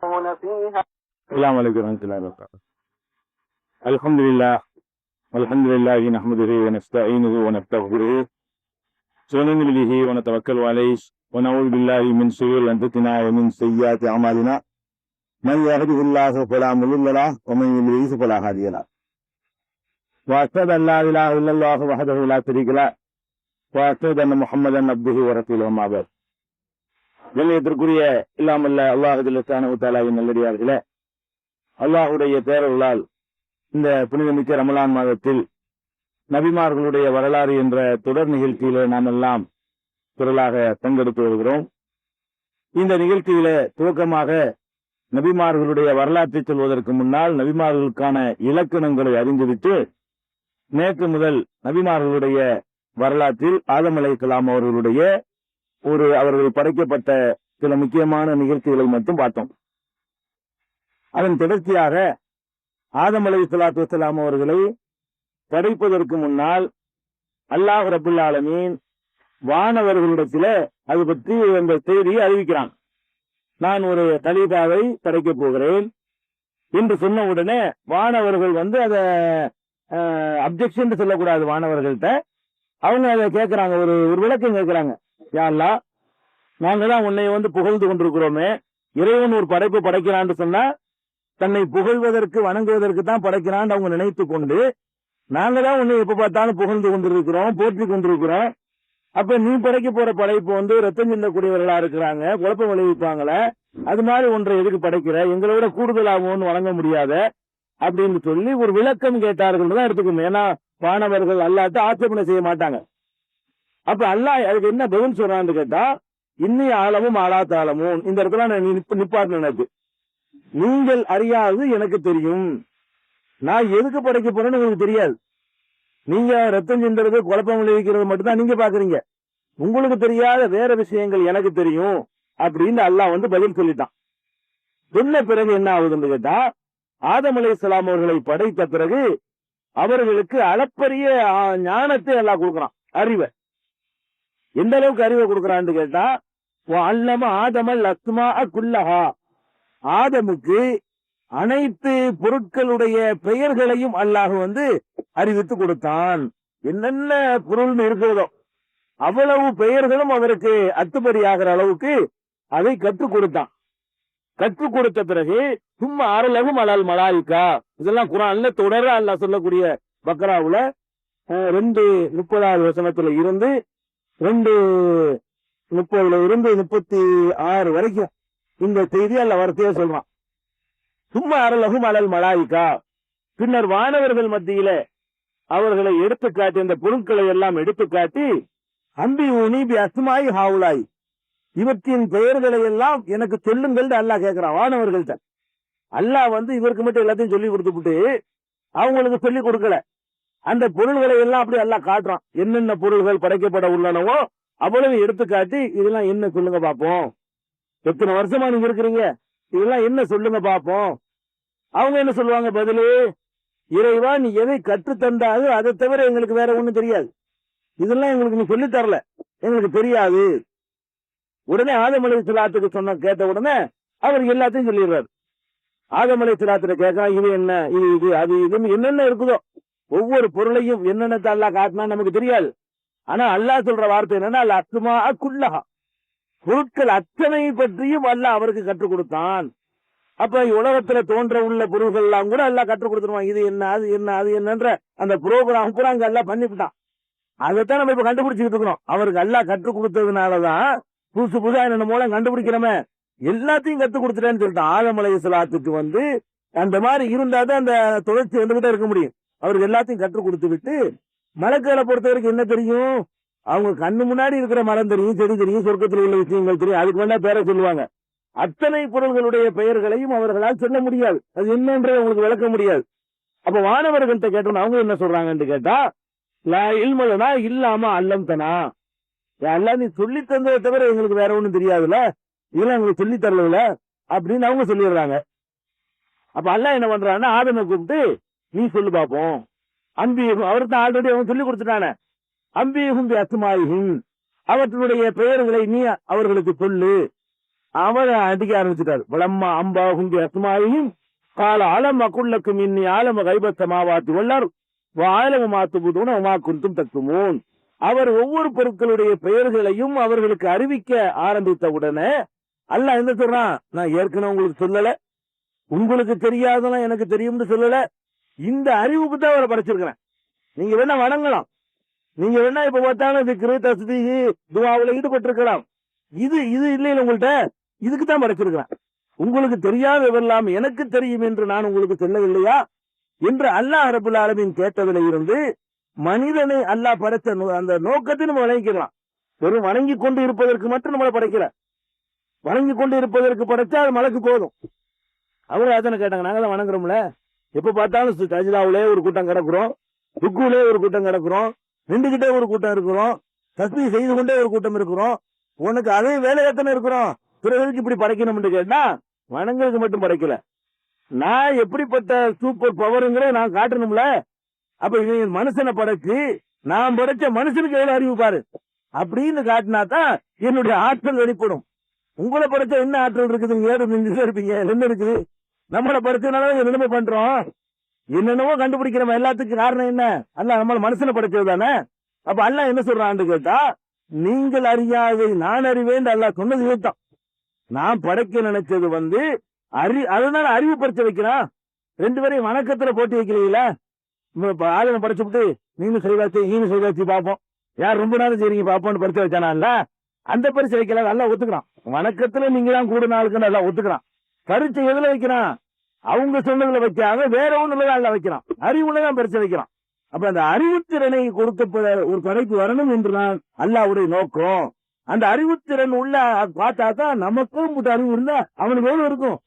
السلام عليكم ورحمة الله وبركاته. الحمد لله والحمد لله نحمده ونستعينه ونستغفره ونؤمن به ونتوكل عليه ونعوذ بالله من شرور أنفسنا ومن سيئات أعمالنا من يهده الله فلا مضل له ومن يضلل فلا هادي له وأشهد أن لا إله إلا الله وحده لا شريك له وأشهد أن محمدا عبده ورسوله أما بعد. கண்ணியத்திற்குரிய இல்லாமல்ல அல்லாஹ் ஜல்லஷானஹு தஆலாவின் நல்லடியார்களே, அல்லாஹுடைய பேரருளால் இந்த புனிதமிக்க ரமலான் மாதத்தில் நபிமார்களுடைய வரலாறு என்ற தொடர் நிகழ்ச்சியில நாம் எல்லாம் குரலாக பங்கெடுத்து வருகிறோம். இந்த நிகழ்ச்சியில துவக்கமாக நபிமார்களுடைய வரலாற்றை சொல்வதற்கு முன்னால் நபிமார்களுக்கான இலக்கணங்களை அறிந்துவிட்டு, நேற்று முதல் நபிமார்களுடைய வரலாற்றில் ஆதம் அலைஹிஸ்ஸலாம் அவர்களுடைய அவர்கள் படைக்கப்பட்ட சில முக்கியமான நிகழ்ச்சிகளை மட்டும் பார்த்தோம். அதன் தொடர்ச்சியாக ஆதம் அலைஹிஸ்ஸலாத்து வஸ்ஸலாம் அவர்களை படைப்பதற்கு முன்னால் அல்லாஹ் ரப்புல் ஆலமீன் வானவர்களிடத்தில அது பற்றி அந்த செய்தியை அறிவிக்கிறான். நான் ஒரு கலீஃபாவை படைக்கப் போகிறேன் என்று சொன்ன உடனே வானவர்கள் அதை அப்ஜெக்ஷன் சொல்லக்கூடாது. வானவர்கள்ட்ட அவங்க அதை கேட்கிறாங்க, ஒரு விளக்கம் கேட்கிறாங்க. யா அல்லாஹ், நாங்க தான் உன்னை புகழ்ந்து கொண்டிருக்கிறோமே, இறைவன் ஒரு படைப்பு படைக்கிறான்னு சொன்னா தன்னை புகழ்வதற்கு வணங்குவதற்கு தான் படைக்கிறான் அவங்க நினைத்து கொண்டு, நாங்க தான் உன்னை எப்ப பார்த்தாலும் புகழ்ந்து கொண்டிருக்கிறோம், போற்றி கொண்டிருக்கிறோம். அப்ப நீ படைக்க போற படைப்பு ரத்தம் சிந்தக்கூடியவர்களா இருக்கிறாங்க, குழப்பம் விளைவிப்பாங்களே, அது மாதிரி ஒன்றை எதுக்கு படைக்கிற, எங்களோட கூடுதலாகவும் வழங்க முடியாத அப்படின்னு சொல்லி ஒரு விளக்கம் கேட்டார்கள் தான் எடுத்துக்கணும். ஏன்னா வானவர்கள் அல்லாஹ்ட்ட ஆட்சேபனை செய்ய மாட்டாங்க. அப்ப அல்லாஹ் அதுக்கு என்ன பதில் சொல்றான்னு கேட்டா, இன்னி ஆழமும் ஆளாத்தாளமும், இந்த இடத்துல நான் நிப்பாட்டு, எனக்கு நீங்கள் அறியாது எனக்கு தெரியும். நான் எதுக்கு படைக்க போறேன்னு உங்களுக்கு தெரியாது. நீங்க ரத்தம் சிந்துறது குழப்பம் விளைவிக்கிறது மட்டும்தான் நீங்க பாக்குறீங்க. உங்களுக்கு தெரியாத வேற விஷயங்கள் எனக்கு தெரியும் அப்படின்னு அல்லாஹ் பதில் சொல்லிட்டான். சொன்ன பிறகு என்ன ஆகுதுன்னு கேட்டா, ஆதம் அலைஹிஸ்ஸலாம் அவர்களை படைத்த பிறகு அவர்களுக்கு அளப்பரிய ஞானத்தை அல்லாஹ் கொடுக்குறான், அறிவை. எந்த அளவுக்கு அறிவை கொடுக்குறான்னு கேட்டா, அல்லம ஆதமல் அஸ்மாஅ குல்லஹா, ஆதமுக்கு அனைத்து பொருட்களுடைய பெயர்களையும் அல்லாஹ் அறிவித்து கொடுத்தான். என்னென்ன பொருள்னு இருக்கிறதோ அவ்வளவு பெயர்களும் அவருக்கு அத்துப்படியாகிற அளவுக்கு அதை கற்றுக் கொடுத்தான். கற்றுக் கொடுத்த பிறகு சும்மா ஆறலகும் அலால் மலாயிக்கா, இதெல்லாம் குர்ஆன்ல தொடர அல்லாஹ் சொல்லக்கூடிய பக்ராவுல 2:30 வசனத்துல இருந்து 2:30 இருந்து 36 வரைக்கும் இந்த செய்தி அல்லாஹ் வார்த்தையா சொல்றான். சும்மா அரலகும் அலல் மலாயிக்கா, பின்னர் வானவர்கள் மத்தியில அவர்களை எடுத்துக்காட்டி, இந்த பொருட்களை எல்லாம் எடுத்துக்காட்டி, அம்பி உனி அஸ்மாய் ஹாவுலாய், இவற்றின் பெயர்களை எல்லாம் எனக்கு சொல்லுங்கள் அல்லாஹ் கேட்கிறான் வானவர்கள்ட்ட. அல்லாஹ் இவருக்கு மட்டும் எல்லாத்தையும் சொல்லி கொடுத்துட்டு அவங்களுக்கு சொல்லி கொடுக்கல. அந்த பொருள்களை எல்லாம் அப்படி அல்லாஹ் காட்டுறான். என்னென்ன பொருள்கள் படைக்கப்பட உள்ளனவோ அவ்வளவு எடுத்துக்காட்டி, இதெல்லாம் என்ன சொல்லுங்க பாப்போம், எத்தனை வருஷமா நீங்க இருக்கிறீங்க, இதெல்லாம் என்ன சொல்லுங்க பாப்போம். அவங்க என்ன சொல்லுவாங்க பதிலு, இறைவா நீ எதை கற்று தந்தாது அதை தவிர எங்களுக்கு வேற ஒண்ணும் தெரியாது, இதெல்லாம் எங்களுக்கு நீ சொல்லி தரல, எங்களுக்கு தெரியாது. உடனே ஆதம் அலைஹிஸ்ஸலாத்துக்கு கேட்ட உடனே அவர் எல்லாத்தையும் சொல்லிடுறாரு. ஆதம் அலைஹிஸ்ஸலாத்துல கேட்கா, இது என்ன, இது அது இதுன்னு என்னென்ன இருக்குதோ ஒவ்வொரு பொருளையும் என்னென்ன அல்லாஹ் காட்டினா நமக்கு தெரியாது. ஆனா அல்லாஹ் சொல்ற வார்த்தை என்னன்னா, அல்ல அஸ்மாஅ குல்லஹா, பொருட்கள் அத்தனை பற்றியும் அல்லாஹ் அவருக்கு கற்றுக் கொடுத்தான். அப்ப உலகத்துல தோன்ற உள்ள பொருள்கள் எல்லாம் கூட அல்லாஹ் கற்றுக் கொடுத்துருவான். இது என்ன, அது என்ன, அது என்னன்ற அந்த புரோகிராம் கூட அங்க அல்லாஹ் பண்ணிவிட்டான். அதைத்தான் நம்ம இப்ப கண்டுபிடிச்சிட்டு இருக்கிறோம். அவருக்கு அல்லாஹ் கற்றுக் கொடுத்ததுனாலதான் புதுசு புதுசா என்ன மூலம் கண்டுபிடிக்கிறோமே, எல்லாத்தையும் கற்றுக் கொடுத்துட்டேன்னு சொல்லிட்டான். ஆதம் அலைஹிஸ்ஸலாத்துக்கு அந்த மாதிரி இருந்தாதான் அந்த தொடர்ச்சி வந்துகிட்டே இருக்க முடியும். அவருக்கு எல்லாத்தையும் கற்றுக் கொடுத்து விட்டு, மலக்குகளை பொறுத்த வரைக்கும் என்ன தெரியும், அவங்க கண்ணு முன்னாடி இருக்கிற மரம் தெரியும், செடி தெரியும், சொர்க்கத்தில் உள்ள விஷயங்கள் தெரியும், அதுக்கு வேணா பேரை சொல்லுவாங்க. அத்தனை பொருள்களுடைய பெயர்களையும் அவர்களால் சொல்ல முடியாது, அது என்னன்றதை அவங்களுக்கு விளக்க முடியாது. அப்ப வானவர்கள்ட்ட கேட்டோம், அவங்க என்ன சொல்றாங்கன்னு கேட்டா, லா இல்ம லனா இல்லாம அல்லம்தனா, அல்லாஹ் நீ சொல்லி தந்ததை தவிர எங்களுக்கு வேற ஒண்ணும் தெரியாதுல, இதெல்லாம் எங்களுக்கு சொல்லி தரல அப்படின்னு அவங்க சொல்லிடுறாங்க. அப்ப அல்லாஹ் என்ன பண்றான்னா, ஆதமை கூப்பிட்டு நீ சொல்லு பாப்போம், அன்பியும் அவருக்கு ஆல்ரெடி அவன் சொல்லி கொடுத்துட்டானே, அம்பியும் அஸ்மாயிஹிம், அவர்களுடைய பெயர்களை நீ அவர்களுக்கு சொல்லு அவரை அடிக்க ஆரம்பிச்சுட்டாரு. விளம்மா அம்பா குண்டி அஸ்மாயும் கால ஆலம் அக்குள்ளக்கும் இன்னி ஆலம கைபத்த மாவாத்தி வல்லார் ஆலம மாத்து புதுன உமா குந்தும் தக்குமோன். அவர் ஒவ்வொரு பொருட்களுடைய பெயர்களையும் அவர்களுக்கு அறிவிக்க ஆரம்பித்த உடனே அல்லாஹ் என்ன சொல்றான், நான் ஏற்கனவே உங்களுக்கு சொல்லல, உங்களுக்கு தெரியாதெல்லாம் எனக்கு தெரியும்னு சொல்லல, இந்த அறிவுக்கு தான் அவரை படைச்சிருக்கிறேன். நீங்க வேணா வணங்கலாம், நீங்க வேணா இப்ப பார்த்தாலும் திக்ரு தஸ்பீஹ் துஆவுல ஈடுபட்டிருக்கலாம். இது இது இல்லையில உங்கள்கிட்ட, இதுக்கு தான் படைச்சிருக்கிறேன். உங்களுக்கு தெரியாதவெல்லாம் எனக்கு தெரியும் என்று நான் உங்களுக்கு சொல்லவில்லையா என்று அல்லாஹ் ரப்பல் ஆலமீன் கேட்டதில் இருந்து மனிதனை அல்லாஹ் படைத்த அந்த நோக்கத்தை நம்ம வணங்கிக்கலாம். வெறும் வணங்கி கொண்டு இருப்பதற்கு மட்டும் நம்மளை படைக்கல, வணங்கி கொண்டு இருப்பதற்கு படைச்சா அது மலைக்கு போதும். அவரு அதனை கேட்டாங்க, நாங்க தான் வணங்குறோம்ல, எப்ப பார்த்தாலும் சஜிதாவுலே ஒரு கூட்டம் கிடக்குறோம், ருக்குலே ஒரு கூட்டம் கிடக்குறோம், நின்றுகிட்டே ஒரு கூட்டம் இருக்கிறோம், தஸ்பீஹ் செய்து கொண்டே ஒரு கூட்டம் இருக்கிறோம், உனக்கு அதே வேலை எத்தனை இருக்கிறோம், பிறகு இப்படி படைக்கணும்னு கேட்டா வணங்குறதுக்கு மட்டும் படைக்கல, நான் எப்படிப்பட்ட சூப்பர் பவருங்கிற நான் காட்டணும்ல. அப்ப இவன் மனுஷனை படைச்சு நான் படைச்ச மனுஷனுக்கு எவ்வளவு அறிவு பாரு அப்படின்னு காட்டினா தான் என்னுடைய ஆற்றல் வெளிப்படும். உங்களை படைச்ச என்ன ஆற்றல் இருக்குது, ஏழு இருப்பீங்க, என்ன இருக்குது, நம்மளை படைச்சதுனால என்னென்ன பண்றோம், என்னென்னவோ கண்டுபிடிக்கிறோம். எல்லாத்துக்கும் காரணம் என்ன, அல்ல நம்மள மனுஷனை படைச்சது தானே. அப்ப அல்ல என்ன சொல்றான்னு கேட்டா, நீங்கள் அறியாத நான் அறிவேன் அல்ல சொன்னது இதுதான். நான் படைக்க நினைச்சது அதனால அறிவு பறிச்சு வைக்கிறான். ரெண்டு பேரையும் வணக்கத்துல போட்டி வைக்கிறீங்களா, ஆளுநை படைச்சு விட்டு நீங்க செய்தாச்சு நீங்க செய்தாச்சு பார்ப்போம், யார் ரொம்ப நாள் செய்றீங்க பார்ப்போம்னு பறிச்சு வச்சானா, அந்த பரிசு வைக்கல நல்லா ஒத்துக்கிறான். வணக்கத்துல நீங்க தான் கூட நாளுக்கு நல்லா ஒத்துக்கிறான். பரிசு எதுல வைக்கிறான், அவங்க சொன்னதுல வைக்காம வேற ஒண்ணுல நல்லா வைக்கிறான், அறிவுலதான் பரிசு வைக்கிறான். அப்ப அந்த அறிவுத்திறனை கொடுக்க ஒரு படைப்பு வரணும் என்றுதான் அல்லாஹ்வுடைய நோக்கம். அந்த அறிவுத்திறன் உள்ள பார்த்தா தான் நமக்கும் அறிவு இருந்தா அவனுக்கு எவ்வளவு இருக்கும்.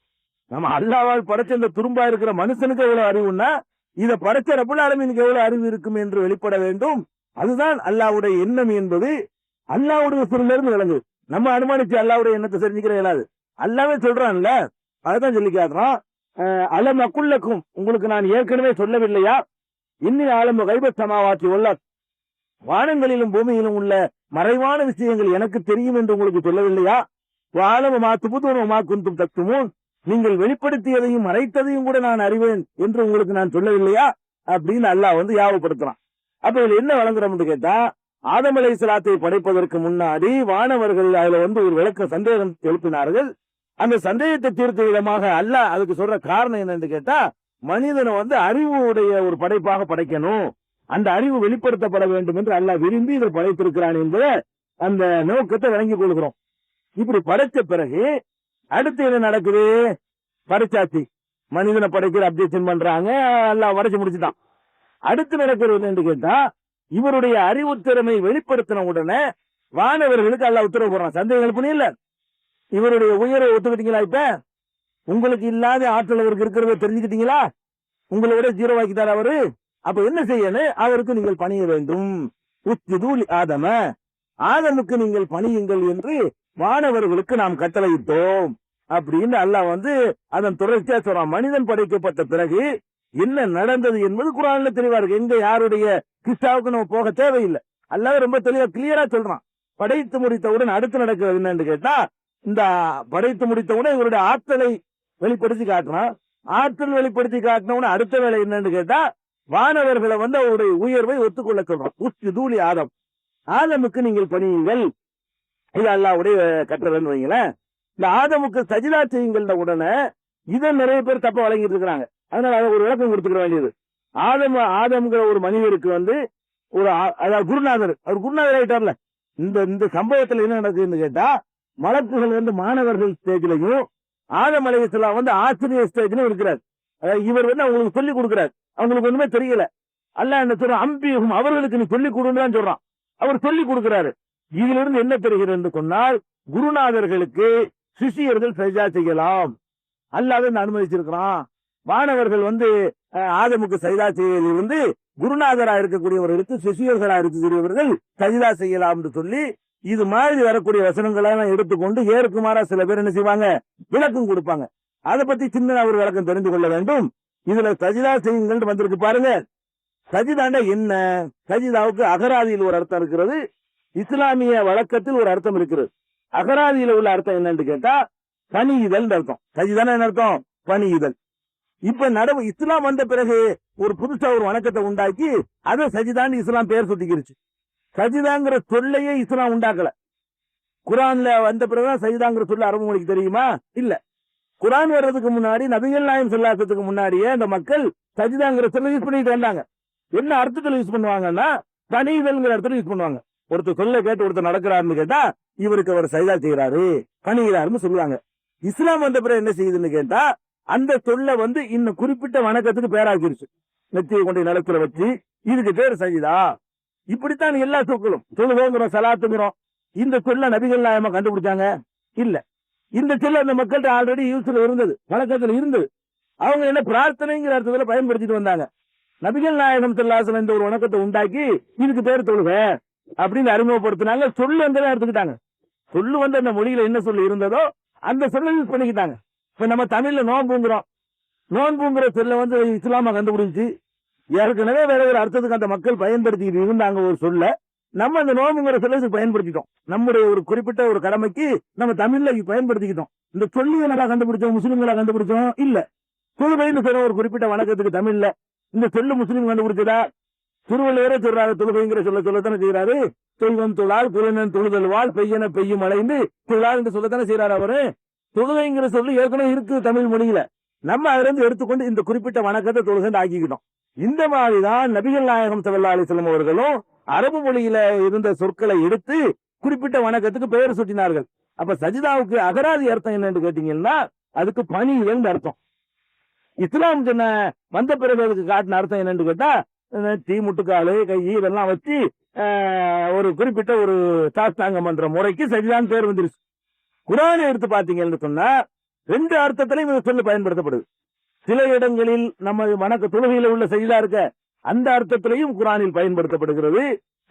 நம்ம அல்லாஹ்வால் படைச்ச இந்த துரும்பா இருக்கிற மனுஷனுக்கு எவ்வளவு அறிவுன்னா இதை படைச்ச ரப்பல் ஆலமீனுக்கு எவ்வளவு அறிவு இருக்கும் என்று வெளிப்பட வேண்டும். அதுதான் அல்லாஹ்வுடைய எண்ணம் என்பது அல்லாஹ்வுடைய சொல்லிலிருந்து விளங்கு. நம்ம அனுமானிச்சு அல்லாஹ்வுடைய எண்ணத்தை தெரிஞ்சுக்கிற இயலாது. அல்லாஹ்வே சொல்றான்ல, அதுதான் சொல்லி காட்டுறான். அலம் அக்குள்ளக்கும், உங்களுக்கு நான் ஏற்கனவே சொல்லவில்லையா, இன்னி ஆலம கைபத் சமாவாத்தி உள்ள வானங்களிலும் பூமியிலும் உள்ள மறைவான விஷயங்கள் எனக்கு தெரியும் என்று உங்களுக்கு சொல்லவில்லையா, ஆலம மாத்து புதுமா குந்தும் தத்துமும், நீங்கள் வெளிப்படுத்தியதையும் மறைத்ததையும் கூட நான் அறிவேன் என்று உங்களுக்கு நான் சொல்லவில்லையா அப்படின்னு அல்லாஹ் ஞாபகப்படுத்துறான். அப்ப இதுல என்ன வழங்குறோம்னு கேட்டா, ஆதம் அலைஹிஸ்ஸலாத்தை படைப்பதற்கு முன்னாடி வானவர்கள் அதுல ஒரு விளக்க சந்தேகம் எழுப்பினார்கள். அந்த சந்தேகத்தை தீர்த்த விதமாக அல்லாஹ் அதுக்கு சொல்ற காரணம் என்னன்னு கேட்டா, மனிதனை அறிவுடைய ஒரு படைப்பாக படைக்கணும், அந்த அறிவு வெளிப்படுத்தப்பட வேண்டும் என்று அல்லாஹ் விரும்பி இதை படைத்திருக்கிறான் என்பதை அந்த நோக்கத்தை வழங்கிக் கொள்கிறோம். இப்படி படைச்ச பிறகு அடுத்து என்ன நடக்குது, படைச்சாச்சு, மனிதனை படைக்கிற அப்ஜெக்ஷன் பண்றாங்க, அல்லாஹ் வரைச்சு முடிச்சுட்டான். அடுத்து நடக்கிறது என்று கேட்டா, இவருடைய அறிவு திறமை வெளிப்படுத்தின உடனே வானவர்களுக்கு அல்லாஹ் உத்தரவு போடுறான், சந்தேகம் எழுப்புனே இல்ல, இவருடைய உயரை ஒத்துக்கிட்டீங்களா, இப்ப உங்களுக்கு இல்லாத ஆற்றல் அவருக்கு இருக்கிறத தெரிஞ்சுக்கிட்டீங்களா, உங்களை விட ஜீரோ ஆக்கிட்டார் அவரு, அப்ப என்ன செய்யணும், அவருக்கு நீங்கள் பணிய வேண்டும், உஸ்ஜுது ஆதம, ஆதமுக்கு நீங்கள் பணியுங்கள் என்று வானவர்களுக்கு நாம் கட்டளையிட்டோம் அப்படின்னு அல்லாஹ் அதன் தொடர்ச்சியா சொல்றான். மனிதன் படைக்கப்பட்ட பிறகு என்ன நடந்தது என்பது குர்ஆன்ல தெளிவா இருக்கு. எங்க யாருடைய கிஸ்ஸாவுக்கு நம்ம போக தேவையில்லை, அல்லாஹ் ரொம்ப தெளிவா கிளியரா சொல்றான். படைத்து முடித்தவுடன் அடுத்து நடக்கிறது என்னன்னு கேட்டா, இந்த படைத்து முடித்தவுடன் இவருடைய ஆற்றலை வெளிப்படுத்தி காட்டுறான். ஆற்றல் வெளிப்படுத்தி காட்டினவுடன் அடுத்த வேலை என்னன்னு கேட்டா, வானவர்களை அவருடைய உயர்வை ஒத்துக்கொள்ள சொல்றான். உஸ்ஜுது ஆதம், ஆதமுக்கு நீங்கள் பணியுங்கள், இது அல்லாஹ்வுடைய கட்டளைன்னு வைங்களேன். இந்த ஆதமுக்கு சஜிதா செய்யுங்கள் உடனே இதை நிறைய பேர் தப்ப வழங்கிட்டு இருக்கிறாங்க. அதனால அதை ஒரு விளக்கம் கொடுத்துக்க வேண்டியது. ஆதம்ங்கிற ஒரு மனிதருக்கு ஒரு அதாவது குருநாதர், அவர் குருநாதர் ஆயிட்டார்ல. இந்த சம்பவத்துல என்ன நடக்குதுன்னு கேட்டா, மலக்குகள் மாணவர்கள் ஸ்டேஜ்லயும் ஆதம் அலைஹிஸ்ஸலாம் ஆசிரியர் ஸ்டேஜ்லயும் இருக்கிறார். அதாவது இவர் அவங்களுக்கு சொல்லி கொடுக்கிறார், அவங்களுக்கு ஒண்ணுமே தெரியல. அல்லாஹ் என்ன சொல்றான், அம்பியும் அவர்களுக்கு நீ சொல்லி கொடுன்னு சொல்றான். அவர் சொல்லி கொடுக்கிறாரு. இதுல இருந்து என்ன தெரிகிறது என்று சொன்னால், குருநாதர்களுக்கு சிஷியர்கள் சஜிதா செய்யலாம், அல்லாஹ் அனுமதிச்சிருக்கிறான். மாணவர்கள் ஆதமுக்கு சஜிதா செய்வதிலிருந்து குருநாதரா இருக்கக்கூடியவர்களுக்கு சிஷியர்களா இருக்கக்கூடியவர்கள் சஜிதா செய்யலாம் என்று சொல்லி இது மாதிரி வரக்கூடிய வசனங்களை எடுத்துக்கொண்டு ஏற்குமாறா சில பேர் என்ன செய்வாங்க, விளக்கம் கொடுப்பாங்க. அதை பத்தி சின்ன ஒரு விளக்கம் தெரிந்து கொள்ள வேண்டும். இதுல சஜிதா செய்யுங்கள் வந்திருக்கு பாருங்க. சஜிதாண்டா என்ன, சஜிதாவுக்கு அகராதியில் ஒரு அர்த்தம் இருக்கிறது, இஸ்லாமிய வழக்கத்தில் ஒரு அர்த்தம் இருக்கிறது. அகராதியில உள்ள அர்த்தம் என்னன்னு கேட்டா பணியுதல் அர்த்தம். சஜிதான என்ன அர்த்தம்? பணியுதல். இப்ப இஸ்லாம் வந்த பிறகு ஒரு புதுசா ஒரு வணக்கத்தை உண்டாக்கி அதை சஜிதான்னு இஸ்லாம் பேர் சுத்திக்கிருச்சு. சஜிதாங்கிற சொல்லையே இஸ்லாம் உண்டாக்கல. குரான்ல வந்த பிறகுதான் சஜிதாங்கிற சொல்ல அரபு மொழிக்கு தெரியுமா? இல்ல. குரான் வர்றதுக்கு முன்னாடி நபிகள் நாயகம் ஸல்லல்லாஹு முன்னாடியே அந்த மக்கள் சஜிதாங்கிற சொல்ல யூஸ் பண்ணிட்டு வந்தாங்க. என்ன அர்த்தத்துல யூஸ் பண்ணுவாங்கன்னா பணிதல்ங்கிற அர்த்தத்துல யூஸ் பண்ணுவாங்க. ஒருத்தர் சொல்ல கேட்டு ஒருத்தர் நடக்கிறாருன்னு கேட்டா இவருக்கு அவர் சஜிதா செய்யறாரு, பணிகிறாருன்னு சொல்லுவாங்க. இஸ்லாம் வந்த பிறகு என்ன செய்யுதுன்னு கேட்டா அந்த சொல்ல இன்னும் குறிப்பிட்ட வணக்கத்துக்கு பேராக்கிருச்சு. நெத்தியை கொண்டு நிலத்துல வச்சு இதுக்கு பேர் சஜிதா. இப்படித்தான் எல்லா சொற்களும். தொழுகைங்கிறோம், சலாத்துங்கிறோம். இந்த சொல்ல நபிகள் நாயகம் கண்டுபிடிச்சாங்க? இல்ல. இந்த சொல்ல அந்த மக்கள்கிட்ட ஆல்ரெடி யூஸ்ல இருந்தது, வழக்கத்துல இருந்தது. அவங்க என்ன பிரார்த்தனைங்கிற அர்த்தத்துல பயன்படுத்திட்டு வந்தாங்க. நபிகள் நாயகம் ஸல்லல்லாஹு அலைஹி வஸல்லம் இந்த ஒரு வணக்கத்தை உண்டாக்கி இதுக்கு பேர் தொழுகை அப்படின்னு அறிமுகப்படுத்தினாங்க. சொல்லு அங்கதான் எடுத்துக்கிட்டாங்க. சொல்லு அந்த மொழியில என்ன சொல்லு இருந்ததோ அந்த சொல்ல யூஸ் பண்ணிக்கிட்டாங்க. இப்ப நம்ம தமிழ்ல நோன்புங்கிறோம். நோன்புங்கிற சொல்ல இஸ்லாமா கண்டுபிடிச்சு ஏற்கனவே வேற ஒரு அர்த்தத்துக்கு அந்த மக்கள் பயன்படுத்திக்கிட்டு இருந்தாங்க ஒரு சொல்ல. நம்ம அந்த நோம்புங்கிற சொல்ல பயன்படுத்திட்டோம். நம்முடைய ஒரு குறிப்பிட்ட ஒரு கடமைக்கு நம்ம தமிழ்ல பயன்படுத்திக்கிட்டோம். இந்த சொல்லி என்னடா கண்டுபிடிச்சோம்? முஸ்லிம்களா கண்டுபிடிச்சோம்? இல்ல. தொழுகைன்னு சொல்ற ஒரு குறிப்பிட்ட வணக்கத்துக்கு தமிழ்ல இந்த சொல்லு முஸ்லீம் கண்டுபிடிச்சதா? திருவள்ளுவரே சொல்றாரு, தொழுகைங்கிற சொல்லத்தானே செய்யறாரு. தொல்வம் தொழால் குறைநன் தொழுதல் வாழ் பெய்யன பெய்யும் அலைந்து தொழால் என்று சொல்லத்தானே செய்யறாரு அவரு. தொழுகைங்கிற சொல்லு ஏற்கனவே இருக்கு தமிழ் மொழியில. நம்ம அதுல இருந்து எடுத்துக்கொண்டு இந்த குறிப்பிட்ட வணக்கத்தை தொழுகை ஆக்கிக்கிட்டோம். இந்த மாதிரிதான் நபிகள் நாயகம் ஸல்லல்லாஹு அலைஹி வஸல்லம் அவர்களும் அரபு மொழியில இருந்த சொற்களை எடுத்து குறிப்பிட்ட வணக்கத்துக்கு பெயர் சுட்டினார்கள். அப்ப சஜிதாவுக்கு அகராதி அர்த்தம் என்னன்னு கேட்டீங்கன்னா அதுக்கு பணியுதல் அர்த்தம். இஸ்லாம் சொன்ன வந்த பிறகு அதுக்கு காட்டின அர்த்தம் என்னன்னு கேட்டா தீ முட்டுக்காலு கை இதெல்லாம் வச்சு ஒரு குறிப்பிட்ட ஒரு சாஸ்தாங்கம் பண்ற முறைக்கு சஜிதான் பேர் வந்துருச்சு. குரானை எடுத்து பாத்தீங்கன்னு சொன்னா ரெண்டு அர்த்தத்திலையும் இந்த சொல்லு பயன்படுத்தப்படுது. சில இடங்களில் நம்ம வணக்க தொழுகையில உள்ள சஜிதா இருக்க அந்த அர்த்தத்திலையும் குரானில் பயன்படுத்தப்படுகிறது.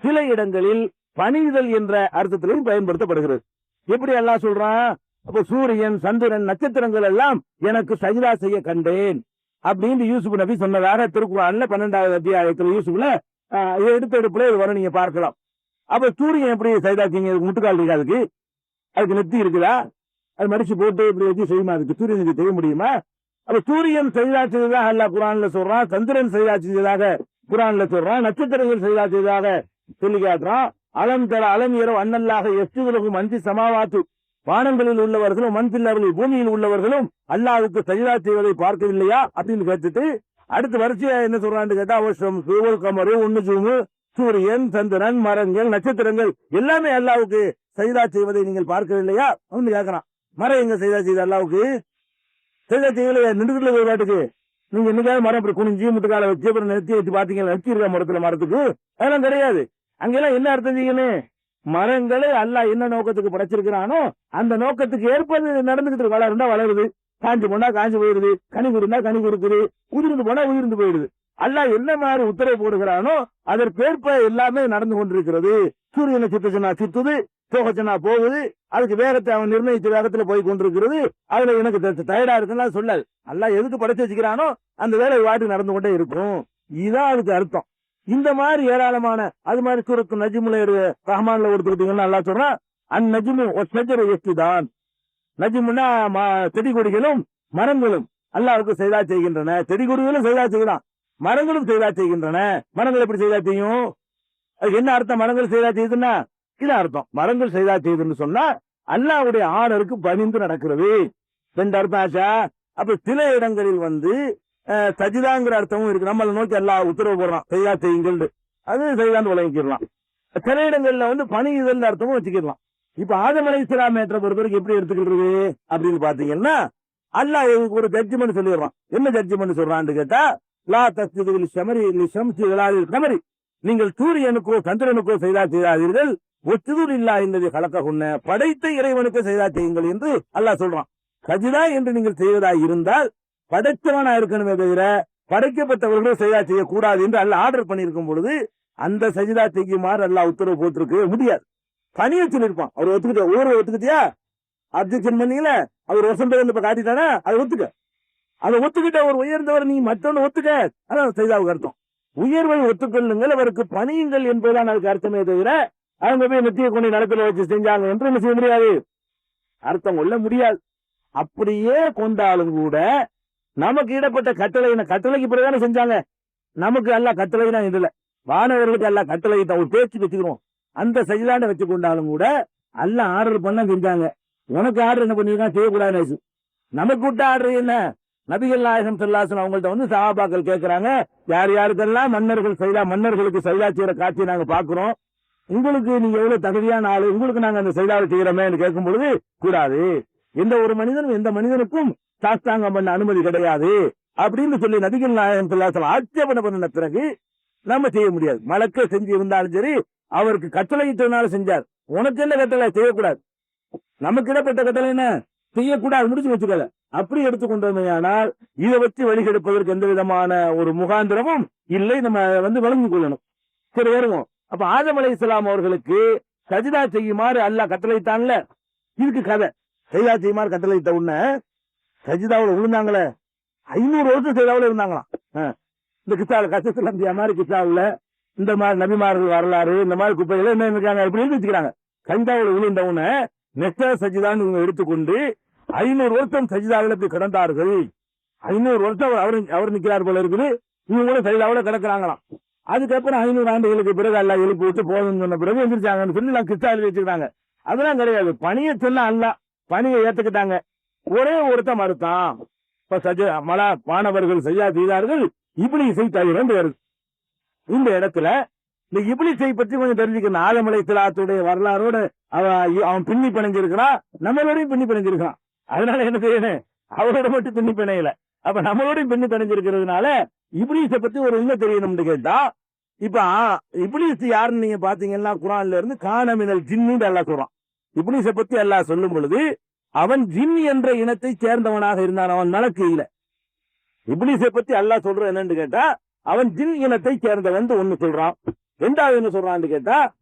சில இடங்களில் பணிதல் என்ற அர்த்தத்திலையும் பயன்படுத்தப்படுகிறது. எப்படி அல்லாஹ் சொல்றான்? அப்ப சூரியன், சந்திரன், நட்சத்திரங்கள் எல்லாம் எனக்கு சஜிதா செய்ய கண்டேன் அப்படின்னு யூசுப் நபி சொன்னதாக திருக்குறான்ல 12வது அத்தியாயத்துல யூசுப்ல எடுப்புல வரும், நீங்க பார்க்கலாம். அப்ப சூரியன் எப்படி சஜிதா செய்ய? முட்டுக்கால் இருக்கா? அதுக்கு நெத்தி இருக்குதா? அது மடிச்சு போட்டு இப்படி வச்சு செய்யுமா? அதுக்கு சூரியனுக்கு செய்ய முடியுமா? அப்ப சூரியன் சஜிதா செய்ததாக அல்லாஹ் குரான்ல சொல்றான், சந்திரன் சஜிதா செய்ததாக குரான்ல சொல்றான், நட்சத்திரங்கள் சஜிதா செய்ததாக சொல்லி காட்டுறான். அலம் தர அலம் இரவு அண்ணல்லாக எஸ்துகளுக்கும் அஞ்சி சமாவாத்து, வானங்களில் உள்ளவர்களும் மண்பில்லவர்கள் பூமியில் உள்ளவர்களும் அல்லாஹ்வுக்கு சஜிதா செய்வதை பார்க்கவில்லையா அப்படின்னு கேட்டுட்டு அடுத்த வரிசையா என்ன சொல்றான்னு கேட்டா அவசரம் சூழல் கமரு ஒன்னு சூரியன், சந்திரன், மரங்கள், நட்சத்திரங்கள் எல்லாமே அல்லாஹ்வுக்கு சஜிதா செய்வதை நீங்கள் பார்க்கவில்லையா அப்படின்னு கேட்கறான். மரம் எங்க சஜிதா செய்த? அல்லாஹ்வுக்கு சஜிதா செய்யலையா? நின்றுல ஒரு வாட்டுக்கு நீங்க என்னைக்காவது மரம் இப்படி குனிஞ்சி முட்டுக்கால வச்சு அப்புறம் நிறுத்தி வச்சு பாத்தீங்கன்னா நெத்தி இருக்கா மரத்துல? மரத்துக்கு அதெல்லாம் கிடையாது. அங்கெல்லாம் என்ன அர்த்தம் செய்யணும்? மரங்களை அல்லாஹ் என்ன நோக்கத்துக்கு படைச்சிருக்கிறானோ அந்த நோக்கத்துக்கு ஏற்பது நடந்துகிட்டு இருக்கு. வளர்ந்தா வளருது, காஞ்சு போனா காஞ்சு போயிருது, கனி குருந்தா கனி கொடுக்குது, உதிர்ந்து போனா உதிர்ந்து போயிடுது. அல்லாஹ் என்ன மாதிரி உத்தரவு போடுகிறானோ அதற்கேற்ப எல்லாமே நடந்து கொண்டிருக்கிறது. சூரியனை சுத்தச்சுனா சுத்துது, போகச்சுனா போகுது, அதுக்கு வேகத்தை அவன் நிர்ணயித்த வேகத்துல போய் கொண்டிருக்கிறது. அதுல எனக்கு டயர்டா இருக்குன்னா சொல்லாது. அல்லாஹ் எதுக்கு படைச்சு வச்சுக்கிறானோ அந்த வேலை வாட்டுக்கு நடந்து கொண்டே இருக்கும். இதுதான் அதுக்கு அர்த்தம். இந்த மாதிரி ஏராளமான அது மாதிரி சூரத்து நஜ்முல ரஹ்மான்ல கொடுத்துக்கிட்டீங்கன்னா அல்லாஹ் சொல்றான், அந்நஜ்மு வஸ்ஸஜரு யஸ்ஜுதான். நஜ்முனா செடி கொடிகளும் மரங்களும் அல்லாஹ்வுக்கு சஜிதா செய்கின்றன. செடி கொடிகளும் சஜிதா செய்யலாம், மரங்களும் சஜிதா செய்கின்றன. மரங்கள் எப்படி சஜிதா செய்யும்? அதுக்கு என்ன அர்த்தம்? மரங்கள் சஜிதா செய்யுதுன்னா இது அர்த்தம். மரங்கள் சஜிதா செய்யுதுன்னு சொன்னா அல்லாஹ்வுடைய ஆர்டருக்கு பணிந்து நடக்கிறது. ரெண்டு அர்த்தம் ஆச்சா? அப்ப சில இடங்களில் சஜிதாங்கிற அர்த்தமும் இருக்கு. நம்மளை நோக்கி அல்லாஹ் உத்தரவு போடுறான், சஜிதா செய்யுங்கள், அது சஜிதான் விளங்கிக்கலாம். சில இடங்கள்ல பணியுதல் அர்த்தமும் வச்சுக்கலாம். இப்ப ஆதம் அலைஹிஸ்ஸலாம் ஏற்ற பொறுத்தவரைக்கும் எப்படி எடுத்துக்கிறது அப்படின்னு பாத்தீங்கன்னா அல்லாஹ் ஒரு ஜட்ஜ்மெண்ட் சொல்லிடுறான். என்ன ஜட்ஜ்மெண்ட் சொல்றான்னு கேட்டா, லா தஸ்ஜுது லிஷமரி லிஷம்சி வலாலில் கமரி, நீங்கள் சூரியனுக்கோ சந்திரனுக்கோ சஜிதா செய்யாதீர்கள், ஒத்துதூர் இல்லா என்பதை கலக்ககுன்ன, படைத்த இறைவனுக்கு சஜிதா செய்யுங்கள் என்று அல்லாஹ் சொல்றான். சஜிதா என்று நீங்கள் செய்வதா இருந்தால் படைத்தவனா இருக்கணுமே தவிர படைக்கப்பட்டவர்களும் சஜிதா செய்யக்கூடாது என்று அல்லாஹ் ஆர்டர் பண்ணிருக்கும் பொழுது அந்த சஜிதா செய்யுமாறு அல்லாஹ் உத்தரவு போட்டிருக்கவே முடியாது. தனியா சொல்லியிருப்பான். அவர் ஒத்துக்கிட்ட ஊரை ஒத்துக்கிட்டியா? அப்ஜெக்ஷன் பண்ணீங்கள, அவர் வசந்த இப்ப காட்டிட்டானா அதை ஒத்துக்க. அதை ஒத்துக்கிட்ட ஒரு உயர்ந்தவர் நீ மற்றவன் ஒத்துக்க, அதான் சஜிதாவுக்கு அர்த்தம். உயர்வை ஒத்துக்கொள்ளுங்கள், அவருக்கு பணியுங்கள் என்பதுதான் அதுக்கு அர்த்தமே தவிர அவங்க போய் நெத்தியை கொண்டு நடக்கல வச்சு செஞ்சாங்க என்று என்ன செய்ய முடியாது. அர்த்தம் கொள்ள முடியாது. அப்படியே கொண்டாலும் கூட நமக்கு இடப்பட்ட கட்டளைக்கு பிறகுதானே செஞ்சாங்க. நமக்கு எல்லாம் கட்டளை தான் இதுல, வானவர்களுக்கு எல்லாம் கட்டளை தான். ஒரு பேச்சு வச்சுக்கிறோம், அந்த சஜிதான வச்சு கொண்டாலும் கூட எல்லாம் ஆர்டர் பண்ண செஞ்சாங்க. உனக்கு ஆர்டர் என்ன பண்ணிருக்கான், செய்யக்கூடாது. நமக்கு விட்ட ஆர்டர் என்ன? நபிகள் நாயகம் ஸல்லல்லாஹு அலைஹி வஸல்லம் அவங்கள்ட்ட வந்து சஹாபாக்கள் கேட்கிறாங்க, யார் யாருக்கெல்லாம் மன்னர்களுக்கு சஜிதா செய்யற காட்சி நாங்க பாக்குறோம், உங்களுக்கு நீங்க எவ்வளவு தகுதியான ஆளு, உங்களுக்கு நாங்க அந்த சஜிதாவை செய்யறோமே கேட்கும் பொழுது, கூடாது, எந்த ஒரு மனிதனும் எந்த மனிதனுக்கும் சாஸ்தாங்கம் பண்ண அனுமதி கிடையாது அப்படின்னு சொல்லி நபிகள் நாயகம் ஸல்லல்லாஹு அலைஹி வஸல்லம் ஆட்சேபனை பண்ண பிறகு நம்ம செய்ய முடியாது. மலக்க செஞ்சு இருந்தாலும் சரி, அவருக்கு கட்டளையிட்டனாலும் செஞ்சார். உனக்கு என்ன கட்டளை, செய்யக்கூடாது. நமக்கு இடப்பட்ட கட்டளை என்ன, செய்யக்கூடாது, முடிச்சு வச்சுக்கல. அப்படி எடுத்துக்கொண்டோமையானால் இதை வச்சு வழிகெடுப்பதற்கு எந்த விதமான ஒரு முகாந்திரமும் இல்லை. நம்ம வழங்கிக் கொள்ளணும். சரி, வருவோம். அப்ப ஆதம் அலைஹிஸ்ஸலாம் அவர்களுக்கு சஜிதா செய்யுமாறு அல்லாஹ் கட்டளையிட்டான்ல, இதுக்கு கதை. சஜிதா செய்யுமாறு கட்டளையிட்ட உடனே சஜிதாவுல விழுந்தாங்களே, 500 வருஷம் சஜிதாவுல இருந்தாங்களாம். இந்த கித்தால கசத்துல மாதிரி கித்தாவுல இந்த மாதிரி நபிமார்கள் வரலாறு, இந்த மாதிரி குப்பைகள் என்ன இருக்காங்க, இப்படி எழுதி வச்சுக்கிறாங்க. சஜிதாவுல விழுந்த உடனே நெக்ஸ்ட் சஜிதான்னு இவங்க எடுத்துக்கொண்டு 500 வருஷம் சஜிதாவில் இப்படி கிடந்தார்கள். 500 வருஷம் அவர் நிக்கிறார் போல இருக்குது. இவங்க கூட சஜிதாவுல கிடக்குறாங்களாம். அதுக்கப்புறம் 500 ஆண்டுகளுக்கு பிறகு எல்லாம் எழுப்பி விட்டு போதும்னு சொன்ன பிறகு எந்திரிச்சாங்கன்னு சொல்லி நான் கிறிஸ்தா எழுதி வச்சுக்கிறாங்க. அதெல்லாம் கிடையாது. பணியை சொல்ல அல்ல, பணியை ஏத்துக்கிட்டாங்க. ஒரே ஒருத்த மறுத்தான். இப்ப மாணவர்கள் செய்யா செய்தார்கள், இப்லீஸை தவிர வேறு. இந்த இடத்துல இந்த இப்லீஸை பற்றி கொஞ்சம் தெரிஞ்சுக்கணும். ஆதம் அலைஹிஸ்ஸலாத்துடைய வரலாறோட அவன் பின்னி பிணைஞ்சிருக்கிறான், நம்மளோடையும் பின்னி பிணைஞ்சிருக்கான். அதனால என்ன செய்யணும், அவரோட மட்டும் பின்னி பிணையல, அப்ப நம்மளோடையும் பின்னி பிணைஞ்சிருக்கிறதுனால இப்லீஸை பத்தி ஒரு உண்மை தெரியணும்னு கேட்டா, இப்ப இப்லீஸ் யாருன்னு நீங்க பாத்தீங்கன்னா குர்ஆன்ல இருந்து கானமினல் ஜின்னு அல்லாஹ் சொல்றான். இப்லீஸை பத்தி அல்லாஹ் சொல்லும் பொழுது அவன் ஜின் என்ற இனத்தை சேர்ந்தவனாக இருந்தான், அவன் மலக்கு இல்ல. இப்லீஸை பத்தி அல்லாஹ் சொல்ற என்னன்னு கேட்டா, அவன் ஜின் இனத்தை சேர்ந்தவன் ஒண்ணு சொல்றான். ரெண்டாவது என்ன சொல்றான்னு கேட்டா,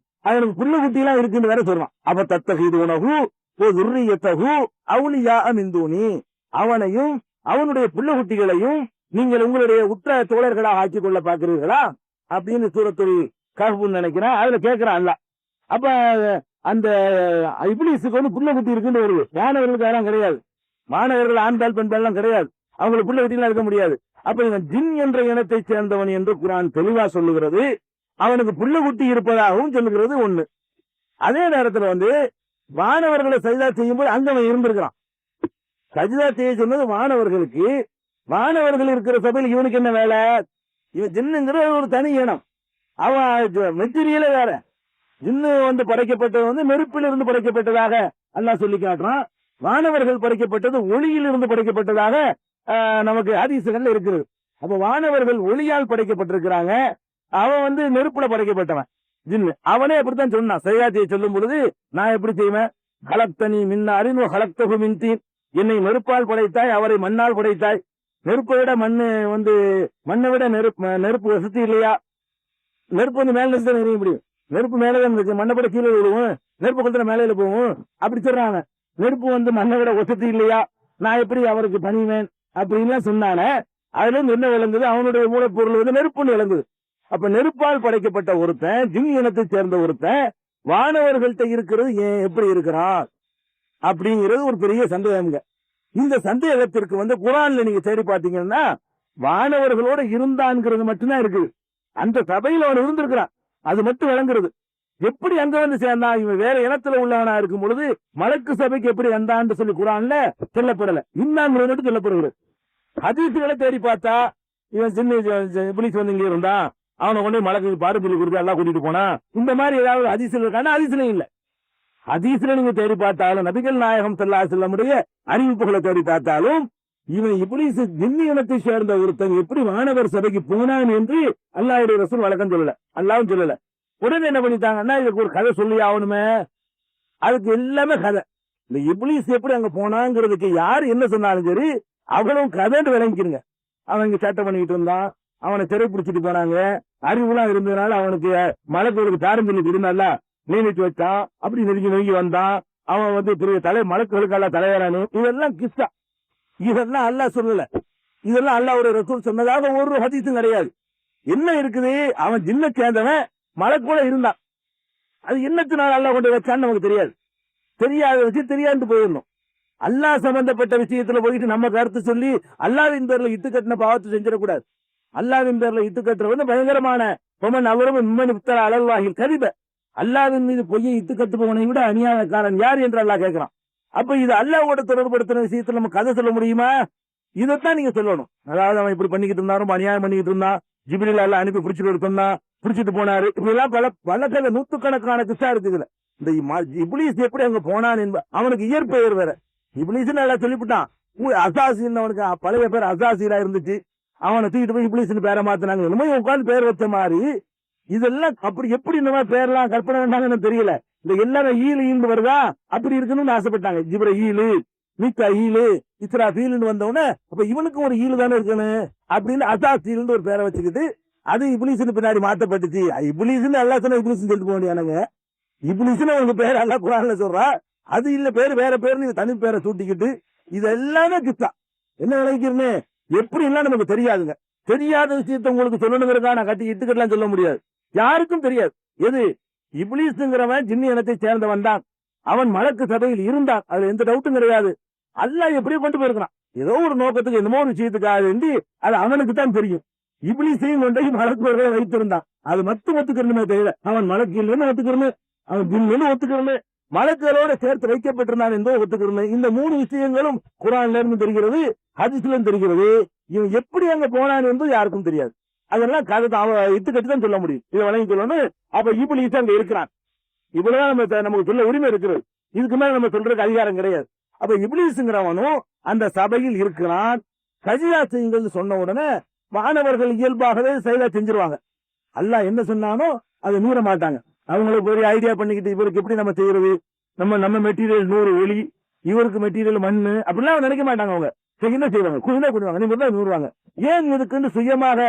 அவனுக்கு புள்ள குட்டி எல்லாம் இருக்குன்னு வேற சொல்றான். அப்ப தத்தகீது உணவு அவுலியா மின் தூனி, அவனையும் அவனுடைய புள்ள குட்டிகளையும் நீங்கள் உங்களுடைய உற்ற தோழர்களாக ஆக்கிக் கொள்ள பாக்குறீர்களா அப்படின்னு சூரத்துல் கஹ்ஃப்னு நினைக்கிறேன், அதுல கேட்கிறான் அல்லாஹ். அப்ப அந்த இப்லீஸுக்கு புள்ள குட்டி இருக்குன்னு வருது. மாணவர்களுக்கு யாரும் கிடையாது, மாணவர்கள் ஆண்பால் பெண்பால் எல்லாம் கிடையாது, அவங்களுக்கு புள்ள குட்டி எல்லாம் இருக்க முடியாது. அப்ப இவன் ஜின் என்ற இனத்தை சேர்ந்தவன் என்று குர்ஆன் தெளிவா சொல்லுகிறது. அவனுக்கு புள்ள குட்டி இருப்பதாகவும் சொல்லுகிறது ஒண்ணு. அதே நேரத்துல மாணவர்களை சஜிதா செய்யும் போது அங்க அவன் இருந்திருக்கிறான். சஜிதா செய்ய சொன்னது மாணவர்களுக்கு. மாணவர்கள் இருக்கிற சபையில் இவனுக்கு என்ன வேலை? இவன் ஜின்னுங்கிற ஒரு தனி இனம், அவன் மெட்டீரியலே வேற. ஜின்னு படைக்கப்பட்டது நெருப்பிலிருந்து படைக்கப்பட்டதாக அல்லாஹ் சொல்லி காட்டுறான். வானவர்கள் படைக்கப்பட்டது ஒளியிலிருந்து படைக்கப்பட்டதாக நமக்கு ஹதீஸ்கள்ல இருக்குது. அப்ப வானவர்கள் ஒளியால் படைக்கப்பட்டிருக்கிறாங்க, அவன் நெருப்புல படைக்கப்பட்டவன் ஜின்னு. அவனே அப்படித்தான் சொன்னான். சையாத்தியை சொல்லும் பொழுது, நான் எப்படி செய்வேன், ஹலக்தனி மின்னாரின் ஹலக்தஹு மின் தீன், என்னை நெருப்பால் படைத்தாய், அவரை மண்ணால் படைத்தாய். நெருப்பை விட மண்ணை விட நெருப்பு வசதி இல்லையா? நெருப்பு மேல இருந்து எரிய முடியும், நெருப்பு மேலதான் இருக்கு, மண்ணை விட கீழே விழுவும், நெருப்பு கொஞ்சம் மேலையில போகும், அப்படி சொல்றாங்க. நெருப்பு மண்ணை விட வசதி இல்லையா, நான் எப்படி அவருக்கு பணிவேன் அப்படின்லாம் சொன்னானே. அதுல இருந்து என்ன விளங்குது, அவனுடைய மூலப்பொருள் நெருப்புன்னு விளங்குது. அப்ப நெருப்பால் படைக்கப்பட்ட ஒருத்தன், ஜின் இனத்தை சேர்ந்த ஒருத்தன் வானவர்கள்ட்ட இருக்கிறது ஏன் எப்படி இருக்கிறான் அப்படிங்கிறது ஒரு பெரிய சந்தேகம்ங்க. இந்த சந்தேகத்திற்கு குர்ஆன்ல நீங்க தேடி பாத்தீங்கன்னா வானவர்களோட இருந்தான்ங்கிறது மட்டும்தான் இருக்குது. அந்த சபையில அவன் இருந்திருக்கிறான், அது மட்டும் விளங்குறது. எப்படி அங்க சேர்ந்தான், இவன் வேற இனத்துல உள்ளவனா இருக்கும் பொழுது மலக்கு சபைக்கு எப்படி வந்தான்னு சொல்லி குர்ஆன்ல சொல்லப்படல, இன்னாங்கிறது சொல்லப்படுகிறது. ஹதீஸ்களை தேடி பார்த்தா இவன் சின்ன இப்லீஸ் இங்க இருந்தான், அவனை கொண்டு மலக்கு பாரம்பரிய கொடுத்து எல்லாம் கூட்டிட்டு போனா, இந்த மாதிரி ஏதாவது ஹதீஸ்ல இருக்கான? ஹதீஸ்ல இல்ல. ஹதீஸ்ல நீங்க தேடி பார்த்தாலும், நபிகள் நாயகம் ஸல்லல்லாஹு அலைஹி வஸல்லம் அறிவிப்புகளை தேடி பார்த்தாலும், இவன் இப்லீஸ் ஜின் இனத்தை சேர்ந்த ஒருத்தன் எப்படி வானவர் சபைக்கு போனான் என்று அல்லாஹ்வுடைய ரசூல் வழக்கம் சொல்லல, அல்லாஹ்வும் சொல்லல. உடனே என்ன பண்ணிட்டாங்கன்னா, இதுக்கு ஒரு கதை சொல்லி ஆகணுமே, அதுக்கு எல்லாமே கதை. இந்த இப்லீஸ் எப்படி அங்க போனாங்கிறதுக்கு யாரு என்ன சொன்னாலும் சரி, அவளும் கதைன்னு விளங்கிக்கிறங்க. அவன் இங்க சேட்டை பண்ணிக்கிட்டு இருந்தான், அவனை சிறை பிடிச்சிட்டு போனாங்க, அறிவுலாம் இருந்ததுனால அவனுக்கு மலக்குகளுக்கு தாரம் சொல்லி இருந்தால நியமித்து வச்சான், அப்படி நெருங்கி வந்தான், அவன் பெரிய மலக்குகளுக்கு எல்லாம் தலைவரானு. இதெல்லாம் கிஸ்ஸா, இதெல்லாம் அல்லாஹ் சொல்லல, இதெல்லாம் அல்லாஹ்வுடைய ரசூல் சொன்னதாக ஒரு ஹதீஸும் கிடையாது. என்ன இருக்குது, அவன் ஜின்னை சேர்ந்தவன் மலக்கூட இருந்தான், அது என்னத்தினால அல்லாஹ் கொண்டு வச்சான்னு நமக்கு தெரியாது. தெரியாத வச்சு தெரியாண்டு போயிடணும். அல்லாஹ் சம்பந்தப்பட்ட விஷயத்துல போயிட்டு நம்ம கருத்து சொல்லி அல்லாஹ்வின் பேர்ல இட்டு கட்டின பாவத்தை செஞ்சிடக்கூடாது. அல்லாஹ்வின் பேர்ல இட்டு கட்டுறது வந்து பயங்கரமான பொமன் அவரும் மிம்மன் இஃப்தர அலல்லாஹில் கதிப. அல்லாஹ்வின் மீது பொய்யை இட்டு கட்டுபவனை விட அநியாயக்காரன் யார் என்று அல்லாஹ் கேட்கிறான். அப்ப இது அல்லாஹ்வோட தொடர்புபடுத்தின விஷயத்துல நம்ம கதை சொல்ல முடியுமா? இதைத்தான் நீங்க சொல்லணும். அதாவது அவன் இப்படி பண்ணிக்கிட்டு இருந்தான், ரொம்ப அநியாயம் பண்ணிக்கிட்டு இருந்தான், ஜிப்ரீல் அல்லாஹ் அனுப்பி பிடிச்சிட்டு சொன்னான், பிடிச்சிட்டு போனாரு. இப்படி எல்லாம் பல கதை நூத்துக்கணக்கான கிஸ்ஸா இருக்குதுல. இந்த இப்லீஸ் எப்படி அங்க போனான் என்ப அவனுக்கு இயற்பெயர் வேற. இப்லீஸ் நல்லா சொல்லிவிட்டான். அசாசின்னு அவனுக்கு பழைய பேர் அசாசிலா இருந்துச்சு. அவனை தூக்கிட்டு போய் இப்லீஸ்னு பேரை மாத்தினாங்க. என்னமோ உட்காந்து பேர் வச்ச மாதிரி இதெல்லாம் அப்படி எப்படி இந்த மாதிரி பேர்லாம் கற்பனை பண்ணாங்கன்னு தெரியல. இந்த எல்லாரும் ஈழு வருதா அப்படி இருக்கணும்னு ஆசைப்பட்டாங்க. ஜிப்ரீல், மீகாயில், இஸ்ராஃபீல்னு வந்தவொடனே அப்ப இவனுக்கும் ஒரு ஈழு தானே இருக்கணும் அப்படின்னு அசாசில்னு ஒரு பேரை வச்சுக்கிட்டு அது இப்லீஸ்னு பின்னாடி மாத்தப்பட்டுச்சு. இப்லீஸ்னு அல்லாஹ் சொன்னா இப்லீஸ்னு சொல்லிட்டு போக வேண்டியானுங்க. இப்லீஸ்னு அவங்க பேர் அல்லாஹ் குர்ஆன்ல சொல்றா. அது இல்ல பேரு வேற பேரு தனி பேரை சூட்டிக்கிட்டு இது எல்லாமே கிஸ்ஸா. என்ன நினைக்கிறேன்னு எப்படி எல்லாம் நமக்கு தெரியாதுங்க. தெரியாத விஷயத்த உங்களுக்கு சொல்லணுங்கிறதா நான் கட்டி இட்டுக்கட்டலாம் சொல்ல முடியாது. யாருக்கும் தெரியாது. எது இப்லீஸ்ங்கிறவன் ஜின்னி இனத்தை சேர்ந்தவன் தான். அவன் மலக்கு சபையில் இருந்தான். அதுல எந்த டவுட்டும் கிடையாது. அல்லாஹ் எப்படி கொண்டு போயிருக்கிறான். ஏதோ ஒரு நோக்கத்துக்கு என்னமோ ஒரு விஷயத்துக்காக வேண்டி அது அவனுக்கு தான் தெரியும். இப்லீஸையும் கொண்டு மலக்குகளை வைத்திருந்தான். அது மட்டும் ஒத்துக்கிறணுமே தெரியல. அவன் மலக்கு இல்லைன்னு ஒத்துக்கிறணும், அவன் ஜின்னு ஒத்துக்கிறணும், மலக்குகளோட சேர்த்து வைக்கப்பட்டிருந்தான் என்பதை ஒத்துக்கிறணும். இந்த 3 விஷயங்களும் குர்ஆன்ல இருந்து தெரிகிறது, ஹதீஸ்ல இருந்து தெரிகிறது. இவன் எப்படி அங்க போனான் என்பது யாருக்கும் தெரியாது. அதெல்லாம் கதை இட்டுக்கட்டி தான் சொல்ல முடியும். இதை வழங்கி சொல்லணும். அப்ப இப்லீஸ் அங்க இருக்கிறான். இவ்வளவுதான் நமக்கு சொல்ல உரிமை இருக்கிறது. இதுக்கு மேல நம்ம சொல்றதுக்கு அதிகாரம் கிடையாது. அப்ப இப்லீஸ்ங்கிறவனும் அந்த சபையில் இருக்கிறான். சஜிதா செய்யுங்கள் சொன்ன உடனே மாணவர்கள் இயல்பாகவே சஜிதா செஞ்சிருவாங்க. அல்லாஹ் என்ன சொன்னானோ அதை மீற மாட்டாங்க. அவங்களுக்கு ஒரு ஐடியா பண்ணிக்கிட்டு இவருக்கு எப்படி நம்ம செய்யறது, நம்ம மெட்டீரியல் 100 ஒளி, இவருக்கு மெட்டீரியல் மண்ணு அப்படிலாம் நினைக்க மாட்டாங்க. அவங்க என்ன செய்வாங்க, குழுவாங்க, நீங்க தான் நூறுவாங்க. ஏன் இதுக்குன்னு சுயமாக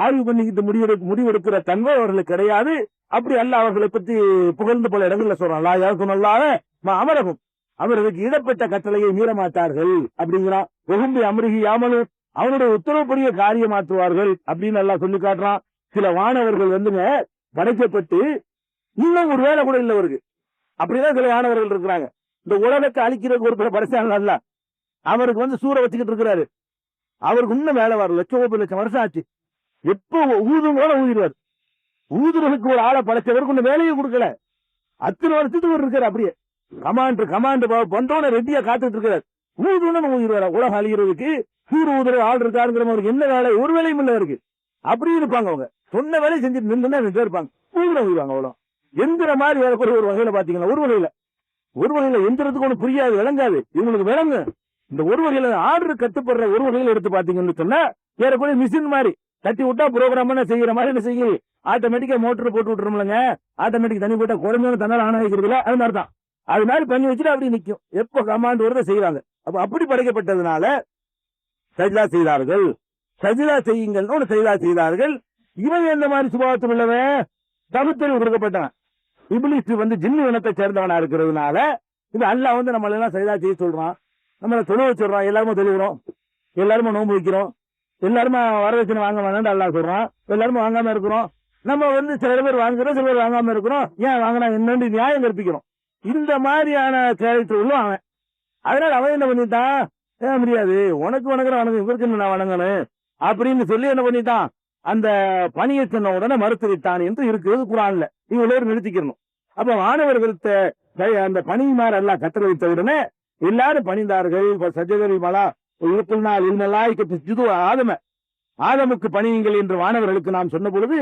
ஆய்வு பண்ணிக்கிட்டு முடிவெடுக்கிற தன்மை அவர்களுக்கு கிடையாது. அப்படி அல்ல அவர்களை பற்றி புகழ்ந்து பல இடங்கள்ல சொல்றான். சொன்னால அமரகும் அவர்களுக்கு இடப்பட்ட கட்டளையை மீற மாட்டார்கள் அப்படிங்கிறான். வெகும்பி அமருகி யாமலும் அவனுடைய உத்தரவுப்படிய காரியமாற்றுவார்கள் அப்படின்னு நல்லா சொல்லி காட்டுறான். சில வானவர்கள் வந்துங்க படைக்கப்பட்டு இன்னும் ஒரு வேலை கூட இல்லை அவருக்கு. அப்படிதான் சில வானவர்கள் இருக்கிறாங்க. இந்த உலகத்தை அழிக்கிறதுக்கு ஒரு படைச்சாங்க. அல்ல அவருக்கு வந்து சூற வச்சுக்கிட்டு இருக்கிறாரு. அவருக்கு இன்னும் வேலை வர லட்சம் வருஷம் ஆச்சு. எப்போ ஊதும் கூட ஊதிடுவார். ஊதுறதுக்கு ஒரு ஆளை படைச்சவருக்கு ஒண்ணு வேலையை கொடுக்கல. அத்தனை வருஷத்துக்கு ஒரு இருக்காரு. அப்படியே கமாண்ட் பந்தோட ரெட்டியா காத்துட்டு இருக்கிறார். ஊதுன்னு ஊதிடுவார். உலகம் அழிகிறதுக்கு சூறு ஊதுற ஆள் இருக்காருங்கிற அவருக்கு என்ன வேலை, ஒரு வேலையும் இல்ல இருக்கு. அப்படியே இருப்பாங்க. அவங்க சொன்ன வேலையை செஞ்சுட்டு நின்று இருப்பாங்க. ஊதுற ஊதுவாங்க. அவ்வளவு எந்திர மாதிரி வேலை ஒரு வகையில பாத்தீங்கன்னா ஒரு வகையில எந்திரத்துக்கு ஒண்ணு புரியாது, விளங்காது. இவங்களுக்கு விளங்கு. இந்த ஒரு வகையில ஆர்டர் கட்டுப்படுற ஒரு வகையில எடுத்து பாத்தீங்கன்னு சொன்னா ஏறக்கூடிய மிஷின் மாதிரி தட்டி விட்டா ப்ரோக்ராம் செய்யற மாதிரி என்ன செய்யுது, ஆட்டோமேட்டிக்கா மோட்டர் போட்டு விட்டுருமில்லங்க. ஆட்டோமேட்டிக் தண்ணி போட்டா குறைஞ்ச தன்னால ஆன் ஆகிக்கிறதுல அது மாதிரி தான். அது மாதிரி பண்ணி வச்சுட்டு அப்படி நிற்கும். எப்போ கமாண்ட் வருத செய்வாங்க. அப்ப அப்படி படைக்கப்பட்டதுனால சஜிதா செய்தார்கள். சஜிதா செய்யுங்கள் சஜிதா செய்தார்கள். இவன் எந்த மாதிரி சுபாவத்தில் உள்ளவன், தகுத்தறிவு கொடுக்கப்பட்டான். இப்லீஸ் வந்து ஜின்னு இனத்தை சேர்ந்தவனா இருக்கிறதுனால இது அல்லாஹ் வந்து நம்மள எல்லாம் சஜிதா செய்ய சொல்றான். நம்மளை தொழு வச்சிடறான். எல்லாருமே தொழுகிறோம், எல்லாருமே நோன்பு வைக்கிறோம், எல்லாருமே வரதட்சணை வாங்க வேணாம்னு அல்லாஹ் சொல்றான். எல்லாருமே வாங்காம இருக்கிறோம். நம்ம வந்து சில பேர் வாங்குறோம், சில பேர் வாங்காம இருக்கிறோம். ஏன் வாங்கினா என்னன்னு நியாயம் கற்பிக்கிறோம். இந்த மாதிரியான கேரக்டர் உள்ள அவன். அதனால அவன் என்ன பண்ணிட்டான், முடியாது உனக்கு வணங்குற இவருக்கு நான் வணங்கணும் அப்படின்னு சொல்லி என்ன பண்ணிட்டான், அந்த பணியை சொன்ன உடனே மறுத்துவிட்டான் என்று இருக்கிறது குர்ஆன்ல. இவ்வளவு நிறுத்திக்கணும். அப்ப மாணவர்கள்ட்ட அந்த பணிமார் எல்லாம் கட்டளை வைத்த உடனே எல்லாரும் பணிந்தார்கள். சஜதரி மலா நாள் இல்ல ஆதமுக்கு பணியுங்கள் என்று மாணவர்களுக்கு நாம் சொன்ன பொழுது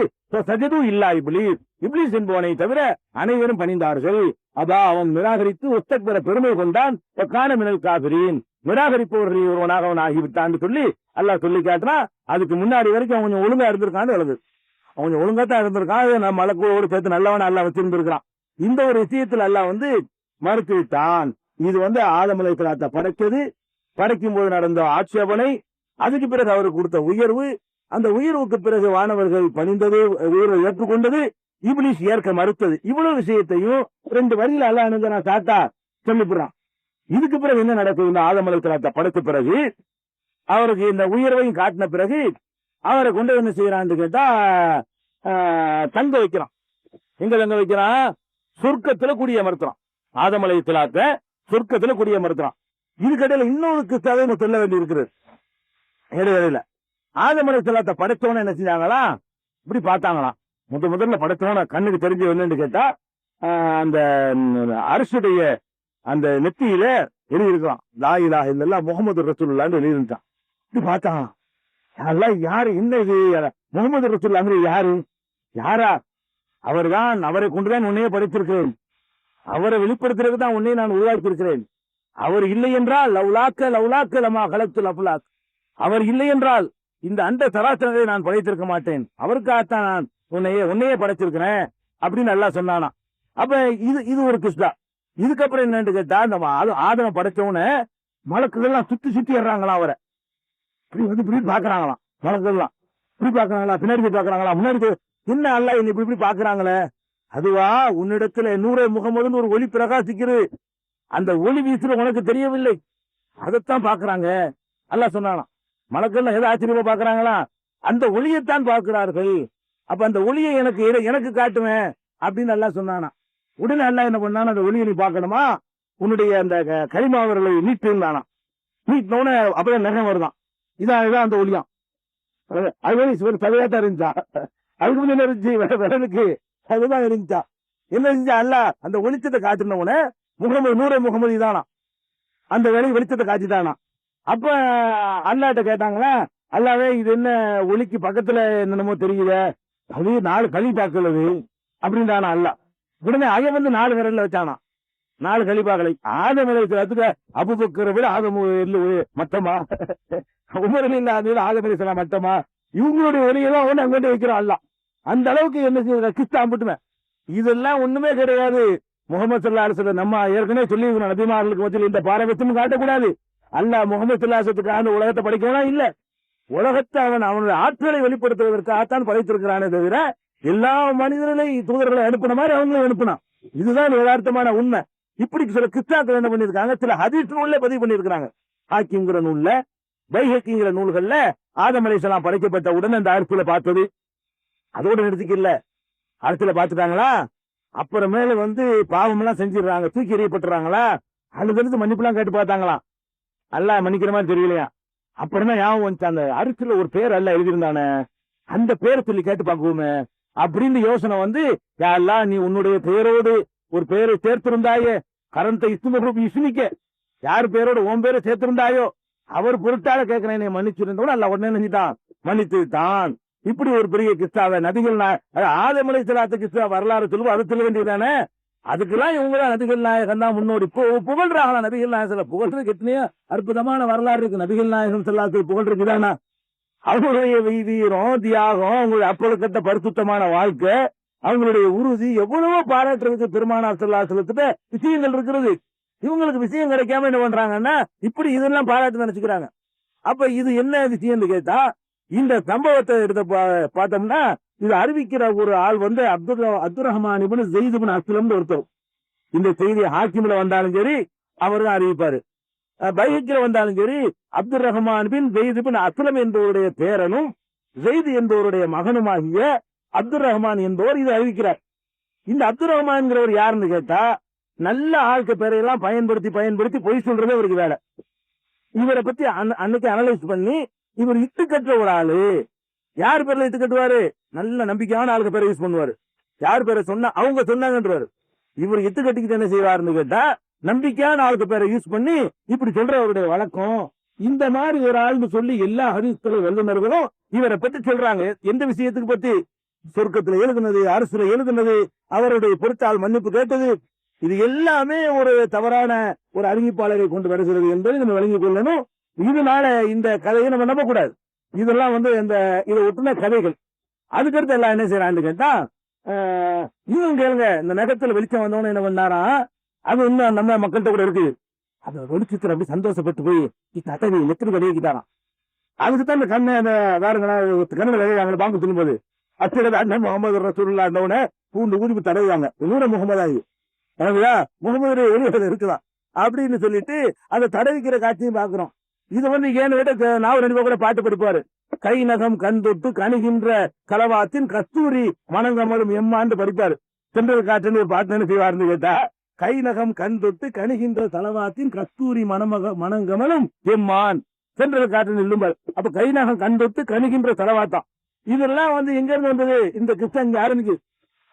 சஜது இல்லா இப்லீஸ் என்பவனை தவிர அனைவரும் பணிந்தார்கள். அதா அவன் நிராகரித்து ஒத்தக்பர பெருமை கொண்டான். மினல் காபிரீன் நிராகரிப்பவர்கள் ஒருவனாக அவன் ஆகிவிட்டான் சொல்லி அல்லாஹ் சொல்லி காட்டுனா. அதுக்கு முன்னாடி வரைக்கும் அவன் கொஞ்சம் ஒழுங்கா இருந்திருக்கான்னு எழுது. அவன் ஒழுங்கா தான் இருந்திருக்கான். நம்ம மலக்கோடு சேர்த்து நல்லவன் அல்லாஹ் வச்சிருந்திருக்கிறான். இந்த ஒரு விஷயத்தில் அல்லாஹ் வந்து மறுத்து விட்டான். இது வந்து ஆதம் அலைஹிஸ்ஸலாத்தை படைக்கும் போது நடந்த ஆட்சேபனை, அதுக்கு பிறகு அவருக்கு கொடுத்த உயர்வு, அந்த உயர்வுக்கு பிறகு வானவர்கள் பணிந்தது, உயர்வை ஏற்றுக்கொண்டது, இப்லீஸ் ஏற்க மறுத்தது. இவ்வளவு விஷயத்தையும் 2 வரியில அல்லாஹ் நான் காட்டா சொல்லிவிடுறான். இதுக்கு பிறகு என்ன நடக்குது, இந்த ஆதம் அலைஹிஸ்ஸலாத்தை படைத்த பிறகு அவருக்கு இந்த உயர்வையும் காட்டின பிறகு அவரை கொண்டு என்ன செய்யறான்னு கேட்டா தங்க வைக்கிறான். எங்க தங்க வைக்கிறான், சொர்க்கத்துல குடியமர்த்துறான். ஆதம் அலைஹிஸ்ஸலாத்தை சொர்க்கத்துல குடியமர்த்துறான். இதுக்கடையில இன்னொரு கிறிஸ்தாவே சொல்ல வேண்டி இருக்கிறது. இடையில ஆதம் அலைஹிஸ்ஸலாத்தை படைச்சவன என்ன செஞ்சாங்களா, இப்படி பார்த்தாங்களாம். முதல்ல படைச்சவன கண்ணுக்கு தெரிஞ்சு என்னன்னு கேட்டா, அந்த அரசுடைய அந்த நெத்தியில எழுதியிருக்கலாம், லா இலாஹ இல்லல்லாஹ் முஹம்மது ரசூலுல்லாஹ்னு எழுதிருந்தான். இப்படி பார்த்தாங்களாம். அதெல்லாம் யாரு, என்ன இது முகமது ரசூலுல்லாஹ் யாரு, யாரா, அவர்தான், அவரை கொண்டுதான் உன்னையே படைத்திருக்கிறேன், அவரை வெளிப்படுத்துறதுக்கு தான் உன்னை நான் உருவாக்கியிருக்கிறேன். அவர் இல்லை என்றால் லவுலாக்க லமா கலத்துல் அஃலாக், அவர் இல்லை என்றால் இந்த அண்ட சராசரத்தை நான் படைத்திருக்க மாட்டேன், அவருக்காகத்தான் நான் உன்னையே படைச்சிருக்கிறேன் அப்படின்னு நல்லா சொன்னானா. அப்ப இது ஒரு கிறிஸ்தா. இதுக்கப்புறம் என்னன்னு கேட்டா, இந்த ஆதம படைச்சவன மலக்குகள்லாம் சுத்தி ஏறாங்களாம், அவரை இப்படி பாக்குறாங்களாம். மலக்குகள்லாம் இப்படி பாக்குறாங்களா, பின்னாடி போய் பாக்குறாங்களா, முன்னாடி என்ன அல்ல என்ன இப்படி பாக்குறாங்களே, அதுவா உன்னிடத்துல நூறே முகமதுன்னு ஒரு ஒளி பிரகாசிக்கிறது, அந்த ஒளி வீசுற உனக்கு தெரியவில்லை, அதைத்தான் பாக்குறாங்க அல்லாஹ் சொன்னானா. மலக்கெல்லாம் எதை ஆச்சரியமா பாக்குறாங்களா, அந்த ஒளியைத்தான் பார்க்கிறார்கள். அப்ப அந்த ஒளியை எனக்கு காட்டுவேன் அப்படின்னு அல்லாஹ் சொன்னானா. உடனே அல்லாஹ் என்ன பண்ணானா, அந்த ஒளியை நீ பார்க்கணுமா, உன்னுடைய அந்த கரிமாவர்களை நீட்டுனானா. நீட்டினோட அப்படியே நகம் வருதான், இதான் அந்த ஒளியாம். அது சதையாத்தான் இருந்துச்சா, அதுக்கு முன்ன இருந்துச்சு விரலுக்கு, அதுதான் இருந்துச்சா. என்ன இருந்துச்சா, அல்லாஹ் அந்த வெளிச்சத்தை காட்டினவுன முகமது நூறே முகமது இதானா, அந்த வெளிச்சத்தை காட்சிதானா. அப்ப அல்லாட்ட கேட்டாங்களா, அல்லாவே இது என்ன ஒளிக்கு பக்கத்துல என்னென்னமோ தெரியுத, அது 4 கலிபாக்கள் அப்படின்றானா அல்லா. உடனே அக 4 விரல்ல வச்சானா, 4 கலிபாக்களை. ஆதம் அலைஹிஸ்ஸலாத்துக்கு அபூபக்கரை விட ஆதம் மட்டமா, உமர் இல்லாத ஆதம் அலைஹிஸ்ஸலாம் மட்டமா, இவங்களுடைய ஒளியெல்லாம் ஒண்ணு அங்கிட்ட வைக்கிறான் அல்லா. அந்த அளவுக்கு என்ன செய்ய கிறிஸ்தா அம்பிட்டுவேன். இதெல்லாம் ஒண்ணுமே கிடையாது. முகமது ஸல்லல்லாஹு அலைஹி வஸல்லம் நம்ம ஏற்கனவே சொல்லியிருக்கிறோம், நபிமார்களுக்கு வச்சு இந்த பாரபட்சமும் காட்டக்கூடாது. அல்லாஹ் முகமது ஸல்லல்லாஹு அலைஹி வஸல்லத்துக்காக உலகத்தை படைக்கணும் இல்ல, உலகத்தை அவனுடைய ஆற்றலை வெளிப்படுத்துவதற்காகத்தான் படைத்திருக்கிறானே தவிர எல்லா மனிதர்களையும் தூதர்களை அனுப்பின மாதிரி அவங்களும் அனுப்பினான். இதுதான் யதார்த்தமான உண்மை. இப்படி சில கிறிஸ்தாக்கள் என்ன பண்ணிருக்காங்க, சில ஹதீஸ் நூல்ல பதிவு பண்ணிருக்காங்க. ஹாக்கிங்கிற நூல்ல, பைஹக்கிங்கிற நூல்கள்ல ஆதம் அலைஹிஸ்ஸலாம் படைக்கப்பட்ட உடனே அந்த அரசுல பார்த்தது அதோட நிறுத்திக்கல, அரசுல பார்த்துட்டாங்களா, அப்புறமேல பாவம் எல்லாம் செஞ்சிடறாங்க, தூக்கி எறியப்பட்டுறாங்களா, அதுக்கு மன்னிப்புலாம் கேட்டு பார்த்தாங்களா, அல்லாஹ் மன்னிக்கிற மாதிரி தெரியலையா. அப்புறம் தான் ஞாபகம் வந்துச்சு, அந்த அரிசில ஒரு பேர் அல்ல எழுதியிருந்தானே, அந்த பேரை சொல்லி கேட்டு பார்க்குவோமே அப்படின்னு யோசனை யா அல்லாஹ் நீ உன்னுடைய பெயரோடு ஒரு பெயரை சேர்த்திருந்தாயே, கரந்த இஸ்மிக்க, யார் பேரோட உன் பேரை சேர்த்திருந்தாயோ அவர் பொருட்டால கேட்கிறேன், மன்னிச்சிருந்தோம் அல்ல உடனே நினைச்சிட்டான், மன்னித்து தான். இப்படி ஒரு பெரிய கிறிஸ்தாவை நபிகள் ஆதம் அலைஹிஸ்ஸலாத்து கிறிஸ்தவ வரலாறு சொல்லுவோம், அது சொல்ல வேண்டியதானே. அதுக்கெல்லாம் இவங்கதான் நபிகள் நாயகம் தான் முன்னோடி. புகழ்றாங்களா நபிகள் நாயகம், புகழ்றதுக்கு எத்தனையோ அற்புதமான வரலாறு இருக்கு. நபிகள் நாயகம் ஸல்லல்லாஹு புகழ்றதுக்குதானா, அவங்களுடைய வீரம், தியாகம், அவங்களுடைய அப்பழுக்கத்த பரிசுத்தமான வாழ்க்கை, அவங்களுடைய உறுதி எவ்வளவோ பாராட்டுறதுக்கு பெருமானார் ஸல்லல்லாஹு அலைஹி வஸல்லம் விஷயங்கள் இருக்கிறது. இவங்களுக்கு விஷயம் கிடைக்காம என்ன பண்றாங்கன்னா, இப்படி இதெல்லாம் பாராட்டு நினைச்சுக்கிறாங்க. அப்ப இது என்ன விஷயம்னு கேட்டா, இந்த சம்பவத்தை எடுத்து பார்த்தோம்னா, இது அறிவிக்கிற ஒரு ஆள் அப்துர் ரஹ்மான் இப்னு ஸைத் இப்னு அஸ்லம் ஒருத்தர். இந்த செய்தி ஹாக்கிம்ல வந்தாலும் சரி அவர் தான் அறிவிப்பாரு, பைஹக்கில வந்தாலும் சரி அப்துர் ரஹ்மான் பின் ஸைத் இப்னு அஸ்லம் என்பவருடைய பேரனும் ஸைத் என்பவருடைய மகனுமாகிய அப்துர் ரஹ்மான் என்பவர் இதை அறிவிக்கிறார். இந்த அப்துர் ரஹ்மான்ங்கிறவர் யாருன்னு கேட்டா, நல்ல ஆட்க பேரையெல்லாம் பயன்படுத்தி பொய் சொல்றதே அவருக்கு வேலை. இவரை பத்தி அன்னைக்கு அனலைஸ் பண்ணி இவர் இட்டு கட்டுற ஒரு ஆளு. யார் பேர்ல இட்டு கட்டுவாரு, நல்ல நம்பிக்கையான ஆளுக்கு பேரை யூஸ் பண்ணுவாரு. யார் பேரை சொன்னா அவங்க சொன்னாங்கன்றாரு. இவர் இட்டு கட்டிக்கிட்டு என்ன செய்வாருன்னு கேட்டா, நம்பிக்கையான ஆளுக்கு பேரை யூஸ் பண்ணி இப்படி சொல்றவருடைய வழக்கம். இந்த மாதிரி ஒரு ஆள்னு சொல்லி எல்லா ஹதீஸ்களும் வல்லுநர்களும் இவரை பத்தி சொல்றாங்க. எந்த விஷயத்துக்கு பத்தி, சொர்க்கத்துல எழுதுனது, அரசுல எழுதுனது, அவருடைய பொருட்டால் மன்னிப்பு கேட்டது, இது எல்லாமே ஒரு தவறான ஒரு அறிவிப்பாளரை கொண்டு வருகிறது என்பதை நம்ம விளங்கிக் கொள்ளணும். இதனால இந்த கதையை நம்ம நம்பக்கூடாது. இதெல்லாம் இதை ஒட்டுன கதைகள். அதுக்கடுத்து எல்லாம் என்ன செய்யறான்னு கேட்டா, இன்னும் கேளுங்க, இந்த நகத்துல வெளிச்சம் வந்தவன என்ன பண்ணாரா, அது இன்னும் நம்ம மக்கள்கிட்ட கூட இருக்குது. அந்த வெளிச்சத்துல அப்படி சந்தோஷப்பட்டு போய் தட்டவி நெத்திரி கடையிட்டாராம். அதுக்குத்தான் இந்த கண்ணை அந்த வேறுங்களா கண்ணில் பாங்கு சொல்லும்போது அத்திரது அண்ணன் முகமது ரசூலுல்லாஹ் இருந்தவன பூண்டு ஊதி தடவுவாங்க, நூற முகமதாயி முகமது வெளியே இருக்குதான் அப்படின்னு சொல்லிட்டு அதை தடவிக்கிற காட்சியும் பாக்குறோம். இது ஏன்னு கேட்ட நான் 2 கூட பாட்டு படிப்பாரு, கை நகம் கண் தொட்டு கணிகின்ற கலவாத்தின் கஸ்தூரி மனங்கமலும் எம்மாண்டு படிப்பாரு. சென்றது காற்றுன்னு ஒரு பாட்டு என்ன செய்வாருன்னு கேட்டா, கை நகம் கண் தொட்டு கணிகின்ற தலவாத்தின் கஸ்தூரி மணங்கமலும் எம்மான் சென்றது காட்டு நில்லும்பர். அப்ப கை நகம் கண் தொட்டு கணிகின்ற தலவாத்தான். இதெல்லாம் வந்து எங்க இருந்து வந்தது? இந்த கிறிஸ்தான் இங்க ஆரம்பிக்கு.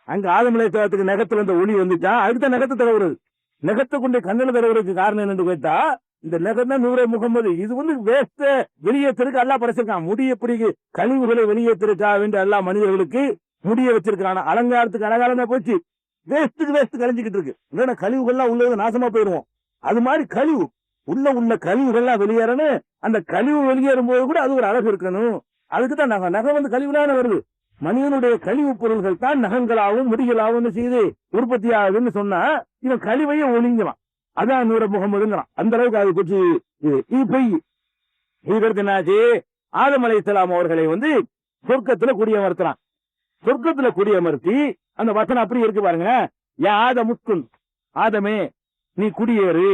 அங்க ஆதமலைத்துக்கு நகத்துல இந்த ஒளி வந்துச்சா, அடுத்த நகத்தை தடவுறது. நகத்தை கொண்டு கண்ணில் தடவுறதுக்கு காரணம் என்னன்னு கேட்டா, இந்த நகம் தான் நூறே முகமது. இது வந்து வேஸ்ட வெளியேற்றிருக்கு அல்லா படைச்சிருக்கான். முடிய பிடிக்கு கழிவுகளை வெளியேற்றிருக்கா என்று அல்லா மனிதர்களுக்கு முடிய வச்சிருக்கான். அலங்காரத்துக்கு அலங்காரமே போச்சு, வேஸ்ட் கழிஞ்சுக்கிட்டு இருக்கு. இல்லைன்னா கழிவுகள்லாம் உள்ளது நாசமா போயிருவோம். அது மாதிரி கழிவு உள்ள கழிவுகள்லாம் வெளியேறணும். அந்த கழிவு வெளியேறும் போது கூட அது ஒரு அழகு இருக்கணும். அதுக்குதான் நகம் வந்து கழிவுலான வருது. மனிதனுடைய கழிவு பொருள்கள் தான் நகங்களாகவும் முடிகளாகவும் செய்து உற்பத்தி ஆகுதுன்னு சொன்னா இவன் கழிவையும் ஒளிங்கலாம். அதான் நூற முகமதுங்கிறான். அந்த அளவுக்கு அது குச்சி இது பொய். இதுக்கு என்னாச்சு? ஆதம் அலைஹிஸ்ஸலாம் அவர்களை வந்து சொர்க்கத்துல குடியமர்த்துறான். சொர்க்கத்துல குடியமர்த்தி அந்த வசனம் அப்படி இருக்கு பாருங்க. ஆதமுக்குன், ஆதமே நீ குடியேறு,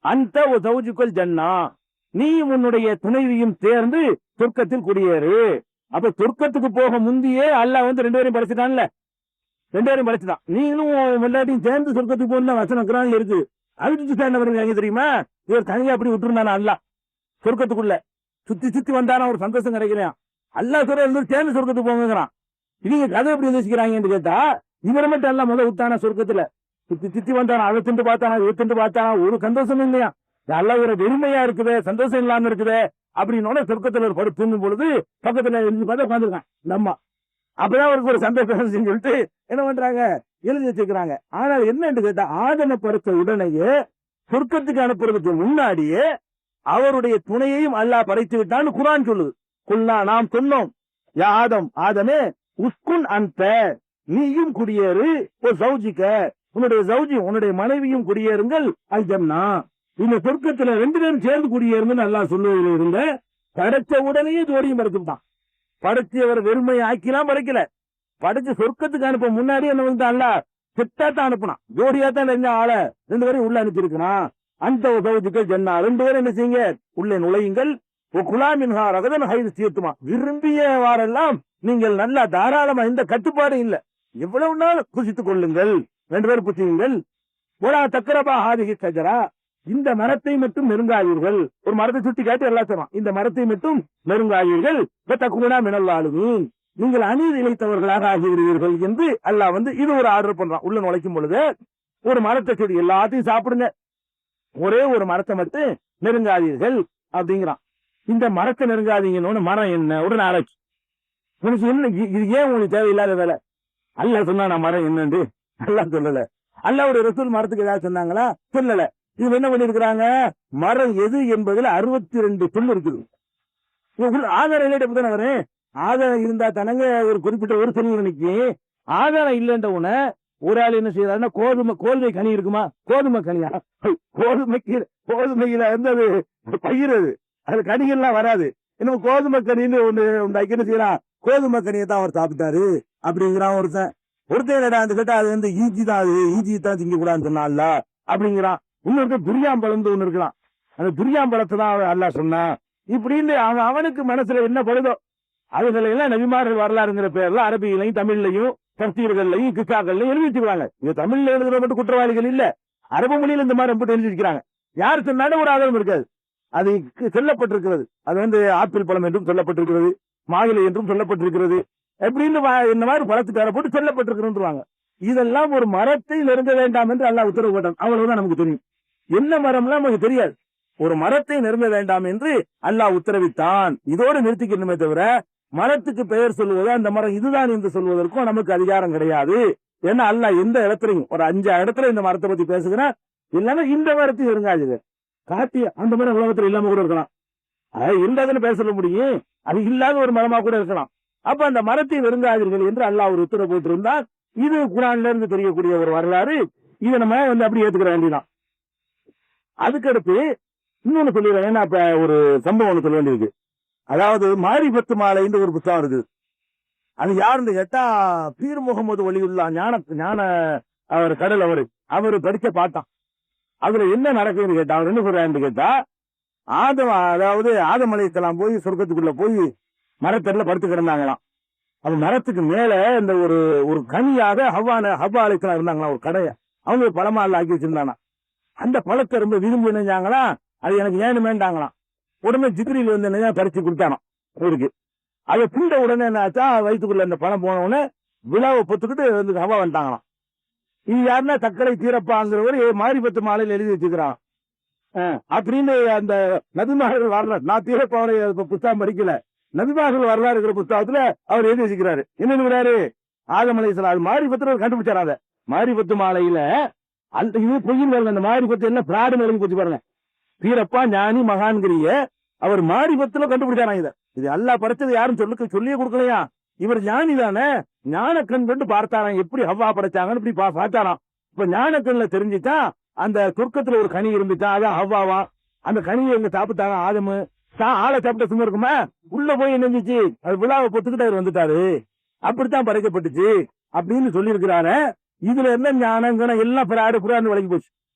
அந்த சௌஜுக்குல் ஜன்னா, நீ உன்னுடைய துணைவியும் சேர்ந்து சொர்க்கத்தில் குடியேறு. அப்ப சொர்க்கத்துக்கு போக முந்தியே அல்லாஹ் வந்து 2 பேரையும் படைச்சிட்டான்ல, 2 பேரையும் படைச்சிட்டான். நீங்களும் எல்லாத்தையும் சேர்ந்து சொர்க்கத்துக்கு போன வசனம் குர்ஆன்ல இருக்கு. அதுக்கு சேர்ந்தவர்கள் தெரியுமா? இவர் தனியா அப்படி விட்டுருந்தானா அல்லாஹ்? சொர்க்கத்துக்குள்ள சுத்தி வந்தானா ஒரு சந்தோஷம் கிடைக்கலையா? அல்லாஹ் சொல்ற சேர்ந்து சொர்க்கத்துக்கு போங்கிறான். இவங்க கதை எப்படி யோசிக்கிறாங்கன்னு கேட்டா, இவரை மட்டும் எல்லாம் முதல் விட்டானா சொர்க்கத்துல சுத்தி வந்தானா, அதை திண்டு பார்த்தானா, இதை திண்டு பார்த்தானா, ஒரு சந்தோஷம் இல்லையா? அல்ல ஒரு வெறுமையா இருக்குது, சந்தோஷம் இல்லாம இருக்குது அப்படின்னு சொர்க்கத்துல ஒரு படுத்து தூங்கும் பொழுது பக்கத்துல பார்த்து உட்காந்துருக்கான் நம்ம. அப்பதான் அவருக்கு ஒரு சந்தோஷம் சொல்லிட்டு என்ன பண்றாங்க, எழுதி வச்சிருக்கிறாங்க. ஆனால் என்னன்னு கேட்டா, ஆதனை படைத்த உடனேயே சொர்க்கத்துக்கு அனுப்புறதுக்கு முன்னாடியே அவருடைய துணையையும் அல்லாஹ் படைத்து விட்டான்னு குர்ஆன் சொல்லுது. குல்லா, நாம் சொன்னோம், யா ஆதம், ஆதமே உஸ்குன் அந்த, நீயும் குடியேறு, ஒரு சௌஜிக்க, உன்னுடைய சௌஜி உன்னுடைய மனைவியும் குடியேறுங்கள், அல் ஜன்னா, இந்த சொர்க்கத்துல 2 பேரும் சேர்ந்து குடியேறுங்கன்னு அல்லாஹ் சொல்லுவதில் இருந்த படைச்ச உடனேயே ஜோடியும் படைச்சுட்டான். படைச்சவர் வெறுமையை ஆக்கிலாம் படைக்கல, படைச்சு சொர்க்கத்துக்கு அனுப்ப முன்னாடி என்ன வந்து அல்லாஹ் திட்டாத்தான் அனுப்புனான். ஜோடியா தான் ஆளை 2 பேரையும் உள்ள அனுப்பிச்சிருக்கிறான். அந்த சௌஜிக்கல் ஜன்னா, 2 பேரும் என்ன செய்யுங்க, உள்ளே நுழையுங்கள், குலாமின்ஹா ரகதன் ஹைர் சீத்துமா, விரும்பிய வாரெல்லாம் நீங்கள் நல்லா தாராளமா, இந்த கட்டுப்பாடு இல்ல, எவ்வளவு நாள் புசித்துக் கொள்ளுங்கள், 2 பேரும் புசியுங்கள். போலா தக்கரபா ஹாதிகி கஜரா, இந்த மரத்தை மட்டும் நெருங்காதீர்கள். ஒரு மரத்தை சுட்டி காட்டி எல்லாம் சொல்றான், இந்த மரத்தை மட்டும் நெருங்காதீர்கள், தக்குனா மினல்லாலுகும், நீங்கள் அநீதி இழைத்தவர்களாக ஆகிவிடுவீர்கள் என்று அல்லாஹ் வந்து இது ஒரு ஆர்டர் பண்றான். உள்ள நுழைக்கும் பொழுது ஒரு மரத்தை செடி எல்லாத்தையும் சாப்பிடுங்க, ஒரே ஒரு மரத்தை மட்டும் நெருங்காதீர்கள் அப்படிங்கிறான். இந்த மரத்தை நெருங்காதீங்கன்னு மரம் என்ன ஒரு ஆராய்ச்சி. இது ஏன் உங்களுக்கு தேவையில்லாத வேலை? அல்லாஹ் சொன்னா நான் மரம் என்னன்னு அல்லாஹ் சொல்லல. அல்லாஹ் ஒரு ரசூல் மரத்துக்கு ஏதாவது சொன்னாங்களா? சொல்லல. இது என்ன பண்ணிருக்கிறாங்க, மரம் எது என்பதுல 62 சொல் இருக்குது. ஆதாரம் இல்லைட்டு தானே வரேன். ஆதாரம் இருந்தா தானங்க ஒரு குறிப்பிட்ட ஒரு சொல் நினைக்கி. ஆதாரம் இல்லைன்ற உன ஒரு ஆள் என்ன செய்யறாருன்னா, கோதுமை கனி இருக்குமா, கோதுமை கனியா, கோதுமையில வந்து அது பயிரது, அது கனிகள்லாம் வராது. இன்னும் கோதுமை கனின்னு ஒண்ணு உண்டாக்கி என்ன செய்யறான், கோதுமை கனியை தான் அவர் சாப்பிட்டாரு அப்படிங்கிறான் ஒருத்தன். அந்த கேட்டா அது வந்து ஈஜி தான், அது ஈஜி தான் திங்க கூடாதுன்னு சொன்னான்ல அப்படிங்கிறான். இன்னொருத்த துரியாம்பழம் ஒண்ணு இருக்கலாம், அந்த துரியாம்பழத்தை தான் அல்லாஹ் சொன்னான் இப்படின்னு அவனுக்கு மனசுல என்ன படுதோ அதுகளை எல்லாம் நபிமார்கள் வரலாறுங்கிற பேர்ல அரபியிலையும் தமிழ்லையும் தப்சீர்கள்லையும் கிஸ்ஸாக்கள்லையும் எழுதி வச்சுக்கிறாங்க. இது தமிழ்ல எழுதுற மட்டும் குற்றவாளிகள் இல்ல, அரபு மொழியில இந்த மாதிரி எழுதி வச்சுக்கிறாங்க. யார் சொன்னாலும் ஒரு ஆதாரம் இருக்காது. அது சொல்லப்பட்டிருக்கிறது. அது வந்து ஆப்பிள் பழம் என்றும் சொல்லப்பட்டிருக்கிறது, மாதுளை என்றும் சொல்லப்பட்டிருக்கிறது, எப்படின்னு இந்த மாதிரி பழத்துக்கார போட்டு சொல்லப்பட்டிருக்கிறோம். இதெல்லாம் ஒரு மரத்தை நெருங்க வேண்டாம் என்று அல்லாஹ் உத்தரவு போட்டான். அவ்வளவுதான் நமக்கு தெரியும். என்ன மரம்லாம் நமக்கு தெரியாது. ஒரு மரத்தை நெருங்க வேண்டாம் என்று அல்லாஹ் உத்தரவிட்டான். இதோடு நிறுத்திக்கணுமே தவிர மரத்துக்கு பெயர் சொல்லுவது, அந்த மரம் இதுதான் என்று சொல்வதற்கும் நமக்கு அதிகாரம் கிடையாது. ஏன்னா அல்லாஹ் எந்த இடத்துலையும் ஒரு 5 இடத்துல இந்த மரத்தை பத்தி பேசுகிறேன், இல்லைன்னா இந்த மரத்தை நெருங்காது காட்டி அந்த மரம் உலகத்துல இல்லாம கூட இருக்கலாம். அது இருந்தாதுன்னு பேச சொல்ல முடியும், அது இல்லாத ஒரு மரமா கூட இருக்கலாம். அப்ப அந்த மரத்தை நெருங்காதீர்கள் என்று அல்லாஹ் ஒரு உத்தரவு போட்டிருந்தால் இது குர்ஆன்ல இருந்து தெரியக்கூடிய ஒரு வரலாறு. இதை நம்ம வந்து அப்படி ஏத்துக்கிற வேண்டியதான். அதுக்கடுத்து இன்னொன்னு சொல்லிடுறேன். ஏன்னா இப்ப ஒரு சம்பவம் ஒண்ணு சொல்ல வேண்டியிருக்கு. அதாவது மாரிபத்து மாலைன்னு ஒரு புத்தகம் இருக்குது. அது யாருன்னு கேட்டா பீர் முகமது வலியுல்லா ஞான அவர் கடல் அவரு படிச்ச பாட்டான். அதுல என்ன நடக்குதுன்னு கேட்டா, அவர் என்ன சொல்றாருன்னு கேட்டா, அதாவது ஆதம் அலைஹிஸ்ஸலாம் போய் சொர்க்கத்துக்குள்ள போய் மரத்தடில படுத்து கிடந்தாங்களாம். அது மரத்துக்கு மேல இந்த ஒரு கனியாக ஹவ்வா அலைஹிஸ்ஸலாம் இருந்தாங்களாம், ஒரு கடைய அவங்க பழமா அல்ல ஆக்கி வச்சிருந்தானா. அந்த பழத்தை ரொம்ப விரும்பி நினைஞ்சாங்களா, அது எனக்கு ஏன்னு வேண்டாங்களாம். உடனே ஜிப்ரீல் வந்து என்ன பறிச்சு கொடுத்தானாம் அவருக்கு. அதை திண்ட உடனே என்ன ஆச்சா, வயிற்றுக்குள்ள அந்த பழம் போன உடனே விழாவை பொத்துக்கிட்டு வந்து ஹவா வந்துட்டாங்களாம். இது யாருன்னா தக்கரை தீரப்பாங்கிறவர் மாரிபத்து மாலையில் எழுதி வச்சுக்கிறான் அப்படின்னு. அந்த நபிமார்கள் வரலாறு, நான் தீரப்பாவை புத்தகம் படிக்கல, நபிமார்கள் வரலாறு இருக்கிற புத்தகத்துல அவர் எழுதி வச்சுக்கிறாரு. என்ன ஆதம் அலைஹிஸ்ஸலாம் மாரிபத்துல கண்டுபிடிச்சாரு. அதை மாரிபத்து மாலையில அந்த இது பொய்யின் பாருங்க, அந்த மாரிபத்து என்ன பிராடு எழுதி போச்சு பாருங்க. தீரப்பா ஞானி மகான்கிரிய அவர் மாரிபத்துல கண்டுபிடிச்சாரா. இது அல்லாஹ் படைச்சது யாரும் சொல்லியே கொடுக்கலையா. இவர் ஞானி தானே, ஞானக்கண் கொண்டு பார்த்தாராம் எப்படி ஹவ்வா படைச்சாங்கன்னு இப்படி பார்த்தாராம். இப்ப ஞானக்கண்ல தெரிஞ்சுட்டா அந்த சொர்க்கத்துல ஒரு கனி இருந்துச்சா, அதான் ஹவ்வாவா. அந்த கனியை எங்க சாப்பிட்டாங்க ஆதமு. ஆளை சாப்பிட்ட சும்மா இருக்குமா, உள்ள போய் என்னஞ்சிச்சு, அது விழாவை பொத்துக்கிட்டு அவர் வந்துட்டாரு. அப்படித்தான் படைக்கப்பட்டுச்சு அப்படின்னு சொல்லி இருக்கிறாரு. இதுல என்ன ஞானங்கன எல்லாம் பிராடு புறான்னு விளங்கி போச்சு.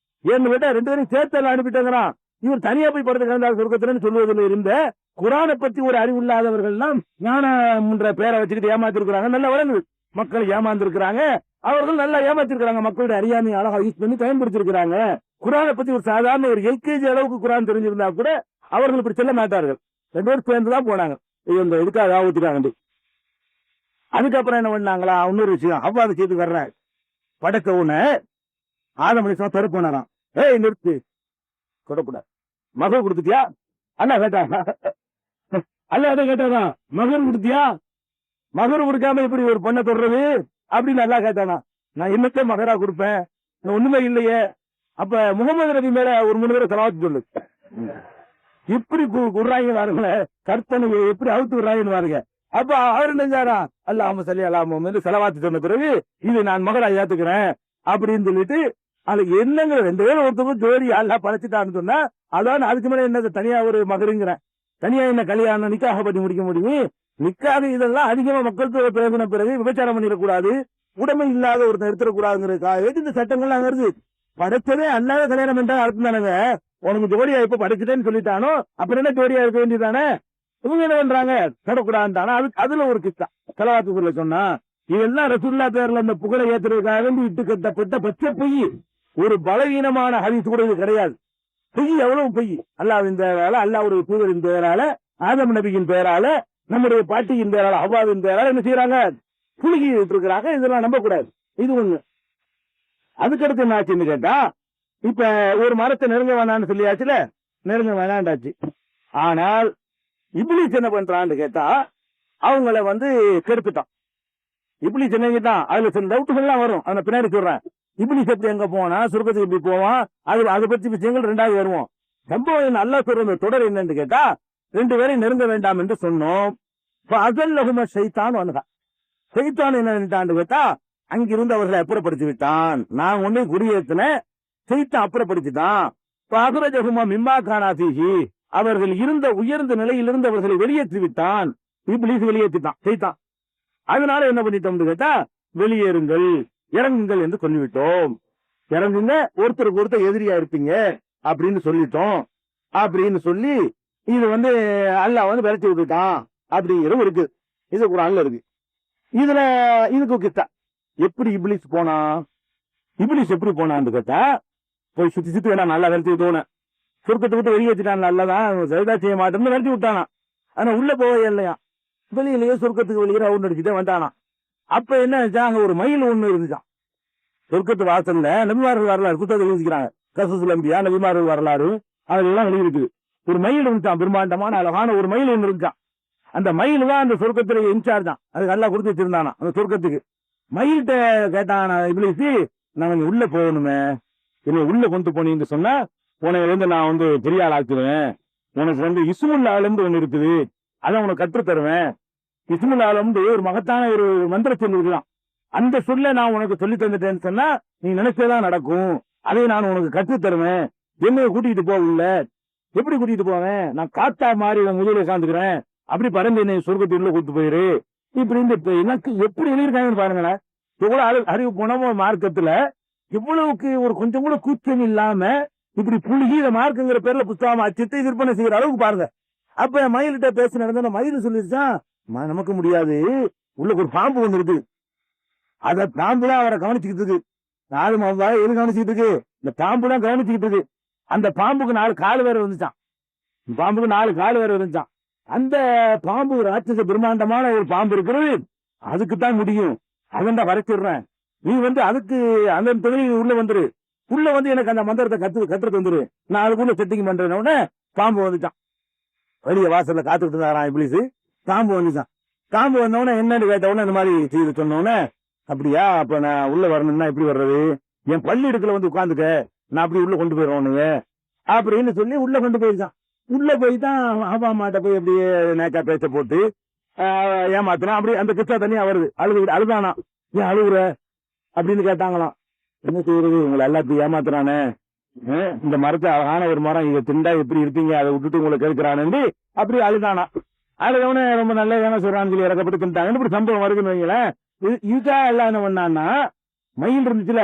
ஏன்னு கேட்டா ரெண்டு பேரும் சேர்த்து அனுப்பிட்டாங்கிறான். இவர் தனியா போய் படுத்து கிடந்தார் சொர்க்கத்துலன்னு சொல்லுவதில் இருந்த குரானை பத்தி ஒரு அறிவு இல்லாதவர்கள்லாம் ஞானம் என்ற பேரை வச்சுக்கிட்டு ஏமாத்திருக்கிறாங்க. நல்ல வளர்ந்து மக்கள் ஏமாந்துருக்கிறாங்க. அவர்கள் நல்லா ஏமாத்திருக்கிறாங்க. மக்களுடைய அறியாமை அழகா யூஸ் பண்ணி பயன்படுத்திருக்கிறாங்க. குரானை பத்தி ஒரு சாதாரண ஒரு எல்கேஜி அளவுக்கு குரான் தெரிஞ்சிருந்தா கூட அவர்கள் இப்படி செல்ல மாட்டார்கள். ரெண்டு பேரும் சேர்ந்துதான் போனாங்க. இந்த இதுக்காக ஊத்துட்டாங்க. அதுக்கப்புறம் என்ன பண்ணாங்களா, இன்னொரு விஷயம் அவ்வாறு செய்து வர்றாங்க. படக்க உன ஆதம் அலைஹிஸ்ஸலாம் துறை போனாராம். ஏய் நிறுத்து, தொடக்கூடாது. மகன் கொடுத்துட்டியா? அல்ல கேட்டாங்க. அல்ல அதை கேட்டாதான் மகன் கொடுத்தியா? மகன் கொடுக்காம இப்படி ஒரு பொண்ணை தொடர்றது அப்படின்னு நல்லா கேட்டானா. நான் என்னத்த மகரா கொடுப்பேன், ஒண்ணுமே இல்லையே. அப்ப முகமது நபி மேல ஒரு 3 பேரை செலவாத்து சொல்லு. இப்படி குர்றாங்க பாருங்கள, கற்பனை எப்படி அவுத்து விடுறாங்கன்னு பாருங்க. அப்ப அவர் நினைஞ்சாரா, அல்லாஹ் சல்லி அலா முஹம்மது செலவாத்து சொன்ன பிறகு இது நான் மகரா ஏத்துக்கிறேன் அப்படின்னு சொல்லிட்டு, அது என்னங்க 2 பேரும் ஒருத்தவங்க ஜோடி அல்லா படைச்சிட்டான்னு சொன்னா, அதான் அதுக்கு மேல என்ன தனியா ஒரு மகருங்கிறேன். தனியா என்ன கல்யாணம் நிக்காக பண்ணி முடிக்க முடியும்? நிக்காக இதெல்லாம் அதிகமா மக்களுக்கு பிரயோஜன பிறகு விபச்சாரம் பண்ணிடக்கூடாது, உடமை இல்லாத ஒருத்தர் எடுத்துடக்கூடாதுங்கிறதுக்காக இந்த சட்டங்கள்லாம் வருது. படைச்சதே அல்லாத கல்யாணம் என்றா அர்த்தம் தானங்க. உனக்கு ஜோடியா இப்ப படைச்சிட்டேன்னு சொல்லிட்டானோ அப்புறம் என்ன ஜோடியா இருக்க வேண்டியதானே. இவங்க என்ன பண்றாங்க, தொடக்கூடாதுதானா. அதுல ஒரு கிஸ்தா செலவாத்துக்குள்ள சொன்னா, இதெல்லாம் ரசூலுல்லாஹ் பேர்ல அந்த புகழை ஏத்துறதுக்காக இட்டு கட்டப்பட்ட பச்சை பொய். ஒரு பலவீனமான ஹதீஸ் கூட இது கிடையாது. பொய் எவ்வளவு பொய். அல்லாஹ்வின் பெயரால, அல்லாஹ்வுடைய தூதரின் பெயரால, ஆதம் நபியின் பெயரால, நம்முடைய பாட்டியின் பெயரால, ஹவ்வாவின் பெயரால என்ன செய்யறாங்க, புழுகி இருக்கிறாங்க. இதெல்லாம் நம்ப கூடாது. இது ஒண்ணு. அதுக்கடுத்து என்ன ஆச்சுன்னு கேட்டா, இப்ப ஒரு மரத்தை நெருங்க வேணான்னு சொல்லியாச்சுல, நெருங்க வேணாண்டாச்சு. ஆனால் இப்லீஸ் என்ன பண்றான்னு கேட்டா, அவங்கள கெடுத்துட்டான். இப்லீஸ் என்னங்கிட்டான், அதுல சில டவுட்டுகள்லாம் வரும், அதை பின்னாடி சொல்றேன். இப்லீஸ் எப்படி எங்க போனா, சொர்க்கத்துக்கு எப்படி போவான், அதை பத்தி விஷயங்கள் 2வது வருவோம். சம்பவம் நல்லா சொல்ற தொடர் என்னன்னு கேட்டா, 2 பேரை நெருங்க வேண்டாம் என்று சொன்னோம். அதல்லஹும ஷைத்தான் வந்தான். ஷைத்தான் என்ன நினைட்டான்னு கேட்டா, அங்கிருந்து அவர்களை அப்புறப்படுத்தி விட்டான். நான் ஒண்ணு குடியேற்றின, ஷைத்தான் அப்புறப்படுத்திட்டான். அக்ரஜஹுமா மிம்மா கானா ஃபீஹி, அவர்கள் இருந்த உயர்ந்த நிலையிலிருந்து அவர்களை வெளியேற்றி விட்டான். இப்லீஸ் வெளியேற்றிட்டான் ஷைத்தான். அதனால என்ன பண்ணிட்டோம்னு கேட்டா, வெளியேறுங்கள், இறங்குங்கள் என்று சொல்லிவிட்டோம். இறங்குங்க, ஒருத்தருக்கு ஒருத்தர் எதிரியா இருப்பீங்க அப்படின்னு சொல்லிட்டோம். அப்படின்னு சொல்லி இது அல்லாஹ் விரட்டி விட்டுட்டான் அப்படிங்கிற இருக்கு. இது குர்ஆன்ல இருக்கு. இதுல இதுக்கு கிட்டா எப்படி இப்லீஸ் போனா, இப்லீஸ் எப்படி போனான்னு கேட்டா, போய் சுத்தி சுத்தி வேணா நல்லா விரட்டி விட்டோன்னு சொர்க்கத்தை விட்டு வெளியேற்றிட்டான். நல்லதான் சரிதா செய்ய மாட்டோம்னு விரட்டி விட்டானா. ஆனா உள்ள போவே இல்லையா, வெளியிலேயே சொர்க்கத்துக்கு வெளியே ரவுண்ட் அடிச்சுட்டே வந்தானா. அப்ப என்ன அங்க ஒரு மயில் ஒண்ணு இருந்துச்சான் சொர்க்கத்து வாசல்ல. நபிமார்கள் வரலாறு புத்தகத்தை யோசிக்கிறாங்க, கசசுல் அன்பியா நபிமார்கள் வரலாறு அதெல்லாம் எழுதிருக்கு. ஒரு மயில் இருந்துச்சான், பிரம்மாண்டமான அழகான ஒரு மயில் ஒண்ணு இருந்துச்சான். அந்த மயில் தான் அந்த சொர்க்கத்துல இன்சார்ஜ் தான், அதுக்கு நல்லா கொடுத்து வச்சிருந்தானா அந்த சொர்க்கத்துக்கு. மயில்கிட்ட கேட்டான் இப்லீஸ், நான் உள்ள போகணுமே, என்னை உள்ள கொண்டு போனீங்கன்னு சொன்னா உனக்கு நான் பெரிய ஆள் ஆக்குவேன். உனக்கு இஸ்முல் ஆலம்னு ஒண்ணு இருக்குது, அதான் உனக்கு கற்று தருவேன். இஸ்முல் ஆலம் ஒரு மகத்தான ஒரு மந்திர சொல் இருக்குதான். அந்த சொல்ல நான் உனக்கு சொல்லி தந்துட்டேன்னு சொன்னா நீ நினைச்சதான் நடக்கும். அதை நான் உனக்கு கற்று தருவேன். என்னைய கூட்டிட்டு போகல, எப்படி கூட்டிட்டு போவேன், நான் காத்தா மாறி முதல்ல உட்காந்துக்கிறேன், அப்படி பறந்து என்னை சொர்க்கத்துக்குள்ள கூட்டு போயிரு. இப்படி எனக்கு எப்படி எழுதியிருக்காங்கன்னு பாருங்களேன். எவ்வளவு அறிவு போனோமோ மார்க்கத்துல, இவ்வளவுக்கு ஒரு கொஞ்சம் கூட கூச்சம் இல்லாம இப்படி புழுகி மார்க்குங்கிற பேர்ல புத்தகம் அச்சிட்டு விற்பனை செய்யற அளவுக்கு பாருங்க. அப்ப மயில்கிட்ட பேச நடந்த மயில் சொல்லிருச்சான், நமக்கு முடியாது, உள்ள ஒரு பாம்பு ஒண்ணு இருக்கு, அத பாம்பு தான் அவரை கவனிச்சுக்கிட்டு இருக்கு, ஆதம் அவ்வா எது கவனிச்சுட்டு இருக்கு? இந்த பாம்பு தான் கவனிச்சுக்கிட்டு இருக்கு. அந்த பாம்புக்கு 4 கால் வேற இருந்துச்சான். பாம்புக்கு 4 கால் வேற இருந்துச்சான். அந்த பாம்பு ராட்சச பிரம்மாண்டமான ஒரு பாம்பு இருக்கிறது, அதுக்குத்தான் முடியும். அதான் வரைச்சிடுறேன். நீ வந்து அதுக்கு அந்த தொழில் உள்ள வந்துரு. உள்ள வந்து எனக்கு அந்த மந்திரத்தை கத்துறது வந்துரு. நான் அதுக்குள்ள செட்டிங் பண்றேன்னு பாம்பு வந்துட்டான். வெளிய வாசல்ல காத்துக்கிட்டு இருந்தாரான் இப்ளீஸ். பாம்பு வந்துச்சான். பாம்பு வந்தவொடனே என்னன்னு கேட்டவொடனே இந்த மாதிரி செய்து சொன்னோடனே, அப்படியா அப்ப நான் உள்ள வரணும்னா எப்படி வர்றது? என் பள்ளி இடத்துல வந்து உட்காந்துக்க, நான் அப்படி உள்ள கொண்டு போயிடுவோம் அப்படின்னு சொல்லி உள்ள கொண்டு போயிருக்கான். உள்ள போய் தான் ஆபா மாட்ட போய் அப்படியே நேக்கா பேச்ச போட்டு ஏமாத்தினா. அப்படி அந்த கிச்சா தனியா வருது. அழுதானா, ஏன் அழுகுற அப்படின்னு கேட்டாங்களாம். என்ன செய்யறது, உங்களை எல்லாத்தையும் ஏமாத்துறானே, இந்த மரத்தை அழகான ஒரு மரம், இதை திண்டா எப்படி இருப்பீங்க, அதை விட்டுட்டு உங்களை கேட்கிறானு அப்படி அழுதானா. அழுதவனே ரொம்ப நல்ல ஏன்னா சொல்றான்னு சொல்லி இறக்கப்பட்டு தின்ட்டாங்கன்னு இப்படி சம்பவம் வருதுன்னு வைங்களேன். இதுக்கா எல்லாம் என்ன பண்ணான்னா, மயில் இருந்துச்சுல,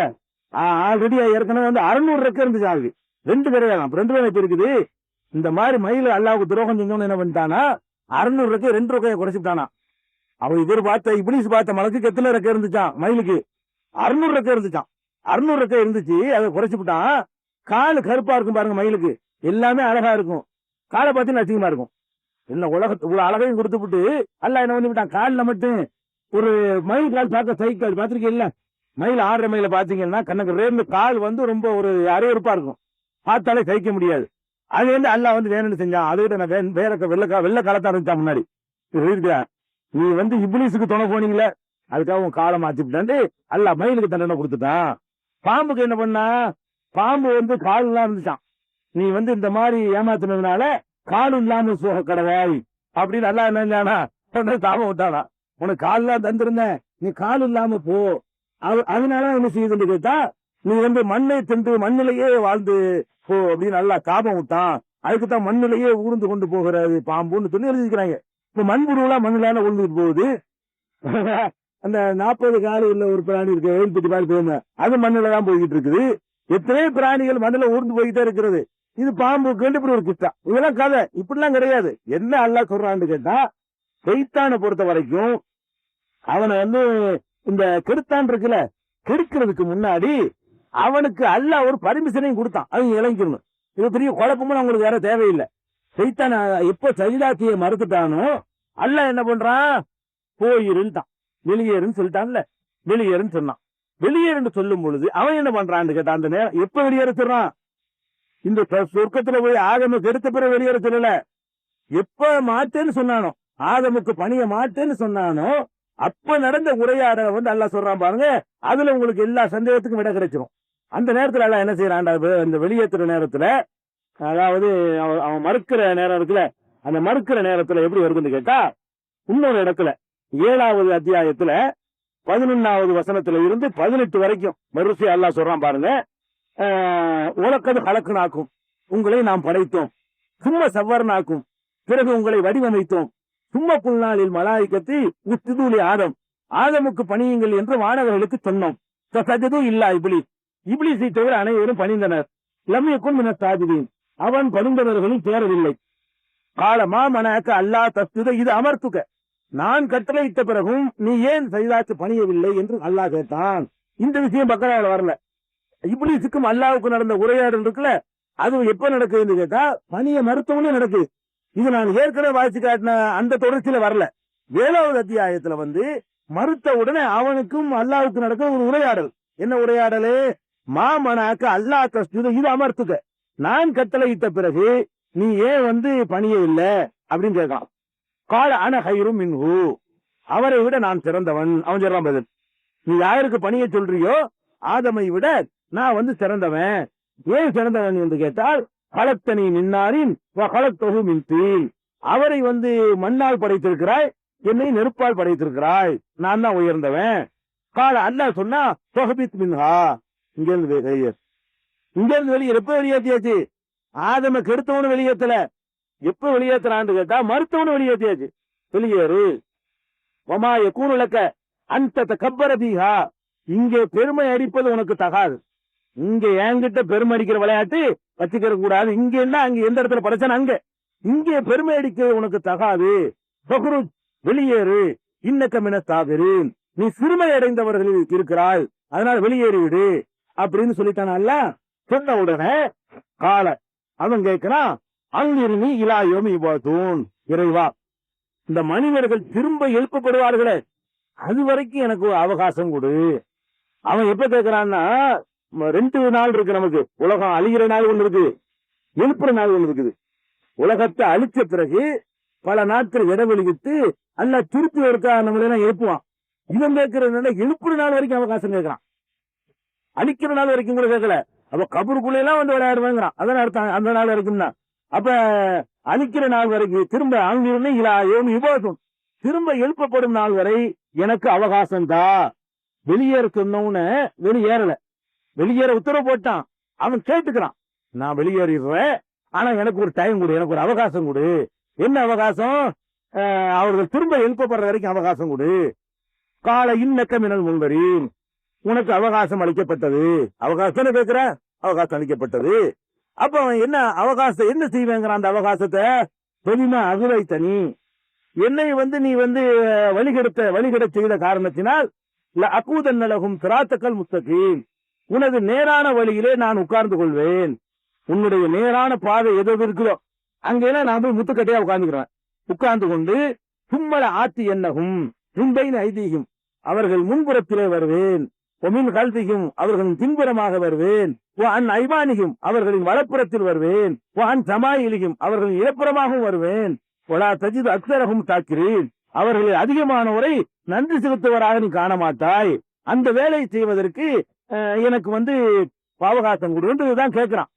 ஆல்ரெடி ஏற்கனவே வந்து 600 ரெக்கை இருந்துச்சு. ஆகுது 2 பேரையாகும். 2 பேரை இருக்குது. இந்த மாதிரி மயில் அல்லாவுக்கு துரோகம் செஞ்சவனு என்ன பண்ணிட்டானா, 600 ரெக்கை 2 ரெக்கையை குறைச்சிட்டானா. அவன் இவர் பார்த்த இப்ளீஸ் பார்த்த மலைக்கு எத்தனை ரெக்கை இருந்துச்சான்? மயிலுக்கு 600 ரெக்கை இருந்துச்சான். 600 ரெக்கை இருந்துச்சு, அதை குறைச்சுட்டான். காலு கருப்பா இருக்கும் பாருங்க மயிலுக்கு, எல்லாமே அழகா இருக்கும். காலை பார்த்தீங்கன்னா அசிங்கமா இருக்கும். என்ன உலகத்து இவ்வளவு அழகையும் கொடுத்துட்டு அல்ல என்ன பண்ணி விட்டான், காலில் மட்டும் ஒரு மயில் கால் பார்க்க சைக்கிள் பார்த்திருக்கீங்கல்ல, மயில் 6 மைல பாத்தீங்கன்னா கண்ணக்கு ரேந்து கால் வந்து ரொம்ப ஒரு அரையறுப்பா இருக்கும், பார்த்தாலே சகிக்க முடியாது. அது வந்து அல்லாஹ் வந்து வேணும்னு செஞ்சான். அதை விட நான் வேற வெள்ள காலத்தான் இருந்துச்சான் முன்னாடி. நீ வந்து இப்ளீஸுக்கு துணை போனீங்களே, அதுக்காக உன் காலை மாத்திட்டாண்டு அல்லாஹ் மயிலுக்கு தண்டனை கொடுத்துட்டான். பாம்புக்கு என்ன பண்ணா, பாம்பு வந்து கால் எல்லாம் இருந்துச்சான். நீ வந்து இந்த மாதிரி ஏமாத்தினதுனால காலும் இல்லாம சோக கடவாய் அப்படின்னு அல்லாஹ் என்னஞ்சானா தாம விட்டானா. உனக்கு கால் எல்லாம் தந்திருந்தேன், நீ கால் இல்லாம போ. அதனால என்ன செய்யுதுன்னு கேட்டா, நீ வந்து மண்ணை தின்று மண்ணிலேயே வாழ்ந்து போ அப்படின்னு நல்லா காபம் விட்டான். அதுக்குத்தான் மண்ணிலேயே ஊர்ந்து கொண்டு போகிறது பாம்புன்னு சொல்லி எழுதிக்கிறாங்க. இப்ப மண்புருவெல்லாம் மண்ணிலான ஊர்ந்துட்டு போகுது. அந்த 40 காலு உள்ள ஒரு பிராணி இருக்கு, 7 பால் போயிருந்த, அது மண்ணில தான் போய்கிட்டு இருக்குது. எத்தனையோ பிராணிகள் மண்ணில ஊர்ந்து போய்கிட்டே இருக்கிறது. இது பாம்பு இப்படி ஒரு கிட்டா. இதெல்லாம் கதை, இப்படிலாம் கிடையாது. என்ன அல்லாஹ் சொல்றான்னு கேட்டா, சைத்தானை பொறுத்த வரைக்கும் அவனை வந்து இந்த கெடுத்தான் இருக்குல்ல, கெடுக்கிறதுக்கு முன்னாடி அவனுக்கு அல்லாஹ் ஒரு பர்மிஷனையும் கொடுத்தான், அது இளைஞணும். இது பெரிய குழப்பமும் அவங்களுக்கு வேற தேவையில்லை. சைத்தான எப்ப சஜிதாக்கிய மறுத்துட்டானோ அல்லாஹ் என்ன பண்றான், போயிருந்தான், வெளியேறுன்னு சொல்லிட்டான்ல, வெளியேறுன்னு சொன்னான். வெளியேறுன்னு சொல்லும் பொழுது அவன் என்ன பண்றான்னு கேட்டான், அந்த நேரம் எப்ப வெளியேற சொல்றான், இந்த சொர்க்கத்துல போய் ஆதம கெடுத்த பிறகு வெளியேற சொல்லல, எப்ப மாட்டேன்னு சொன்னானோ, ஆதமுக்கு பணிய மாட்டேன்னு சொன்னானோ அப்ப நடந்த உரையாட வந்து அல்லாஹ் சொல்றான் பாருங்க. அதுல உங்களுக்கு எல்லா சந்தேகத்துக்கும் விட கிடைச்சிரும். அந்த நேரத்துல எல்லாம் என்ன செய்யறான்டா, இந்த வெளியேற்றுற நேரத்துல, அதாவது அவன் மறுக்கிற நேரம் இருக்குல்ல, அந்த மறுக்கிற நேரத்துல எப்படி வருதுன்னு கேட்டா, இன்னொரு இடத்துல 7வது அத்தியாயத்துல 11வது வசனத்துல இருந்து 18 வரைக்கும் வரிசை அல்லாஹ் சொல்றான் பாருங்க. உலக்கது கலக்குனாக்கும், உங்களை நாம் படைத்தோம், சும்மா சவ்வர்னாக்கும், பிறகு உங்களை வடிவமைத்தோம், சும்மா புல்நாளில் மலாய்க்கத்தி உத்திதூலி ஆதம், ஆதமுக்கு பணியுங்கள் என்று மாணவர்களுக்கு சொன்னோம். சஜதும் இல்லா இப்ளீஸ், இப்ளீஸை தவிர அனைவரும் பணிந்தனர். லம்யக்கும் மின சாஜிதீன், அவன் பணிந்தவர்களும் சேரவில்லை. காலமா மனக்க அல்லா தஸ்துத இது அமர்த்துக, நான் கட்டளையிட்ட பிறகும் நீ ஏன் சைதாத்து பணியவில்லை என்று அல்லாஹ் கேட்டான். இந்த விஷயம் பக்கரால வரல. இப்ளீஸுக்கும் அல்லாவுக்கும் நடந்த உரையாடல் இருக்குல்ல, அது எப்ப நடக்குதுன்னு கேட்டா பணிய மருத்துவமே நடக்குது. இது நான் ஏற்கனவே வாசிச்சு காட்டின அந்த தொடர்ச்சியில வரல. 7வது அத்தியாயத்துல வந்து மறுத்த உடனே அவனுக்கும் அல்லாவுக்கு நடக்க ஒரு உரையாடல். என்ன உரையாடலே, மாமனாக்க அல்லா தஸ்துத இது அமர்த்துக்க, நான் கட்டளையிட்ட பிறகு நீ ஏன் வந்து பணிய இல்லை அப்படின்னு கேட்கலாம். கால அன ஹைரும் மின்ஹு, அவரை விட நான் சிறந்தவன். அவன் சொல்றான் பதில், நீ யாருக்கு பணிய சொல்றியோ ஆதமை விட நான் வந்து சிறந்தவன். ஏன் சிறந்தவன் என்று கேட்டால், கலத்தனி நின்னாரின் கலத்தொகு மின்தீன், அவரை வந்து மண்ணால் படைத்திருக்கிறாய், என்னை நெருப்பால் படைத்திருக்கிறாய், நான் தான் உயர்ந்தவன். கால அல்லாஹ் சொன்னா தொகபித் மின்ஹா, இங்கிருந்து வெளியேறு, இங்கிருந்து வெளியேறு. எப்ப வெளியேற்றியாச்சு, ஆதம கெடுத்தவனு வெளியேற்றல, எப்ப வெளியேற்றுறான்னு கேட்டா மருத்துவனு வெளியேற்றியாச்சு. வெளியேறு. வமாய கூறுலக்க அந்த கப்பரதீகா, இங்கே பெருமை அடிப்பது உனக்கு தகாது. இங்க என்கிட்ட பெருமை அடிக்கிற விளையாட்டு வச்சுக்கிற கூடாது. இங்க என்ன, அங்க எந்த இடத்துல படைச்சான அங்க, இங்கே பெருமை அடிக்க உனக்கு தகாது. வெளியேறு. இன்னக்கமின தாவிரு, நீ சிறுமை அடைந்தவர்களில் இருக்கிறாய், அதனால் வெளியேறிவிடு. அப்படின்னு சொல்லிட்டானல்ல. சொன்ன உடனே கால அவன் கேட்கிறான், அங்கிருநீ இலாயோமி இவாதூன், இறைவா இந்த மனிதர்கள் திரும்ப எழுப்பப்படுவார்களே அது வரைக்கும் எனக்கு ஒரு அவகாசம் கொடு. அவன் எப்ப கேட்கிறான்னா, 2 நாள் இருக்கு நமக்கு. உலகம் அழிகிற நாள் ஒண்ணு இருக்கு, எழுப்புற நாள் ஒண்ணு இருக்குது. உலகத்தை அழிச்ச பிறகு பல நாட்கள் இடைவெளிவிட்டு அல்ல திருப்பி ஒருக்கா நம்மள எழுப்புவான். இவன் கேட்கறது எழுப்புற நாள் வரைக்கும் அவகாசம் கேட்கறான், அழிக்கிற நாள் வரைக்கும் கூட கேட்கல. அப்ப கபருக்குள்ள எல்லாம் வந்து விளையாடுவாங்கிறான். அதான் அர்த்தம் அந்த நாள் வரைக்கும் தான். அப்ப அழிக்கிற நாள் வரைக்கும் திரும்ப அங்கிருந்து இவாதும் திரும்ப எழுப்பப்படும் நாள் வரை எனக்கு அவகாசம் தான். வெளியேற சொன்னவன வெளியேறல, வெளியேற உத்தரவு போட்டான். அவன் கேட்டுக்கிறான், நான் வெளியேறிடுறேன், ஆனா எனக்கு ஒரு டைம் கொடு, எனக்கு ஒரு அவகாசம் கொடு. என்ன அவகாசம்? அவர்கள் திரும்ப எழுப்பப்படுற வரைக்கும் அவகாசம் கொடு. கால இன்னக்க மினல் முன்வரீன், உனக்கு அவகாசம் அளிக்கப்பட்டது. அவகாசம் கேட்கிற, அவகாசம் அளிக்கப்பட்டது. அப்ப அவன் என்ன அவகாசம் என்ன செய்வேங்கிற அந்த அவகாசத்தை பெருமா அகுரை தனி, என்னை நீ வழிகெட செய்த காரணத்தினால் அக்கூதன்னலகும் திராத்தக்கள் முத்தகீம், உனது நேரான வழியிலே நான் உட்கார்ந்து கொள்வேன். உன்னுடைய நேரான பாதை எது இருக்குதோ அங்கெல்லாம் நான் போய் முத்துக்கட்டையா உட்கார்ந்து கொண்டு தும்மல ஆத்தி என்னகும் தும்பைன் ஐதீகம், அவர்கள் முன்புறத்திலே வருவேன். ஒமின் கல்வியும் அவர்களின் பின்புறமாக வருவேன். அன் ஐமானியும் அவர்களின் வலப்புறத்தில் வருவேன். அன் சமாயிலியும் அவர்களின் இடப்புறமாகவும் வருவேன். ஒலா தஜித் அக்சரகும் தாக்கிறேன், அவர்களில் அதிகமானவரை நன்றி செலுத்துவராக நீ காண மாட்டாய். அந்த வேலை செய்வதற்கு எனக்கு அவகாசம் கொடுதான் கேட்கிறான்.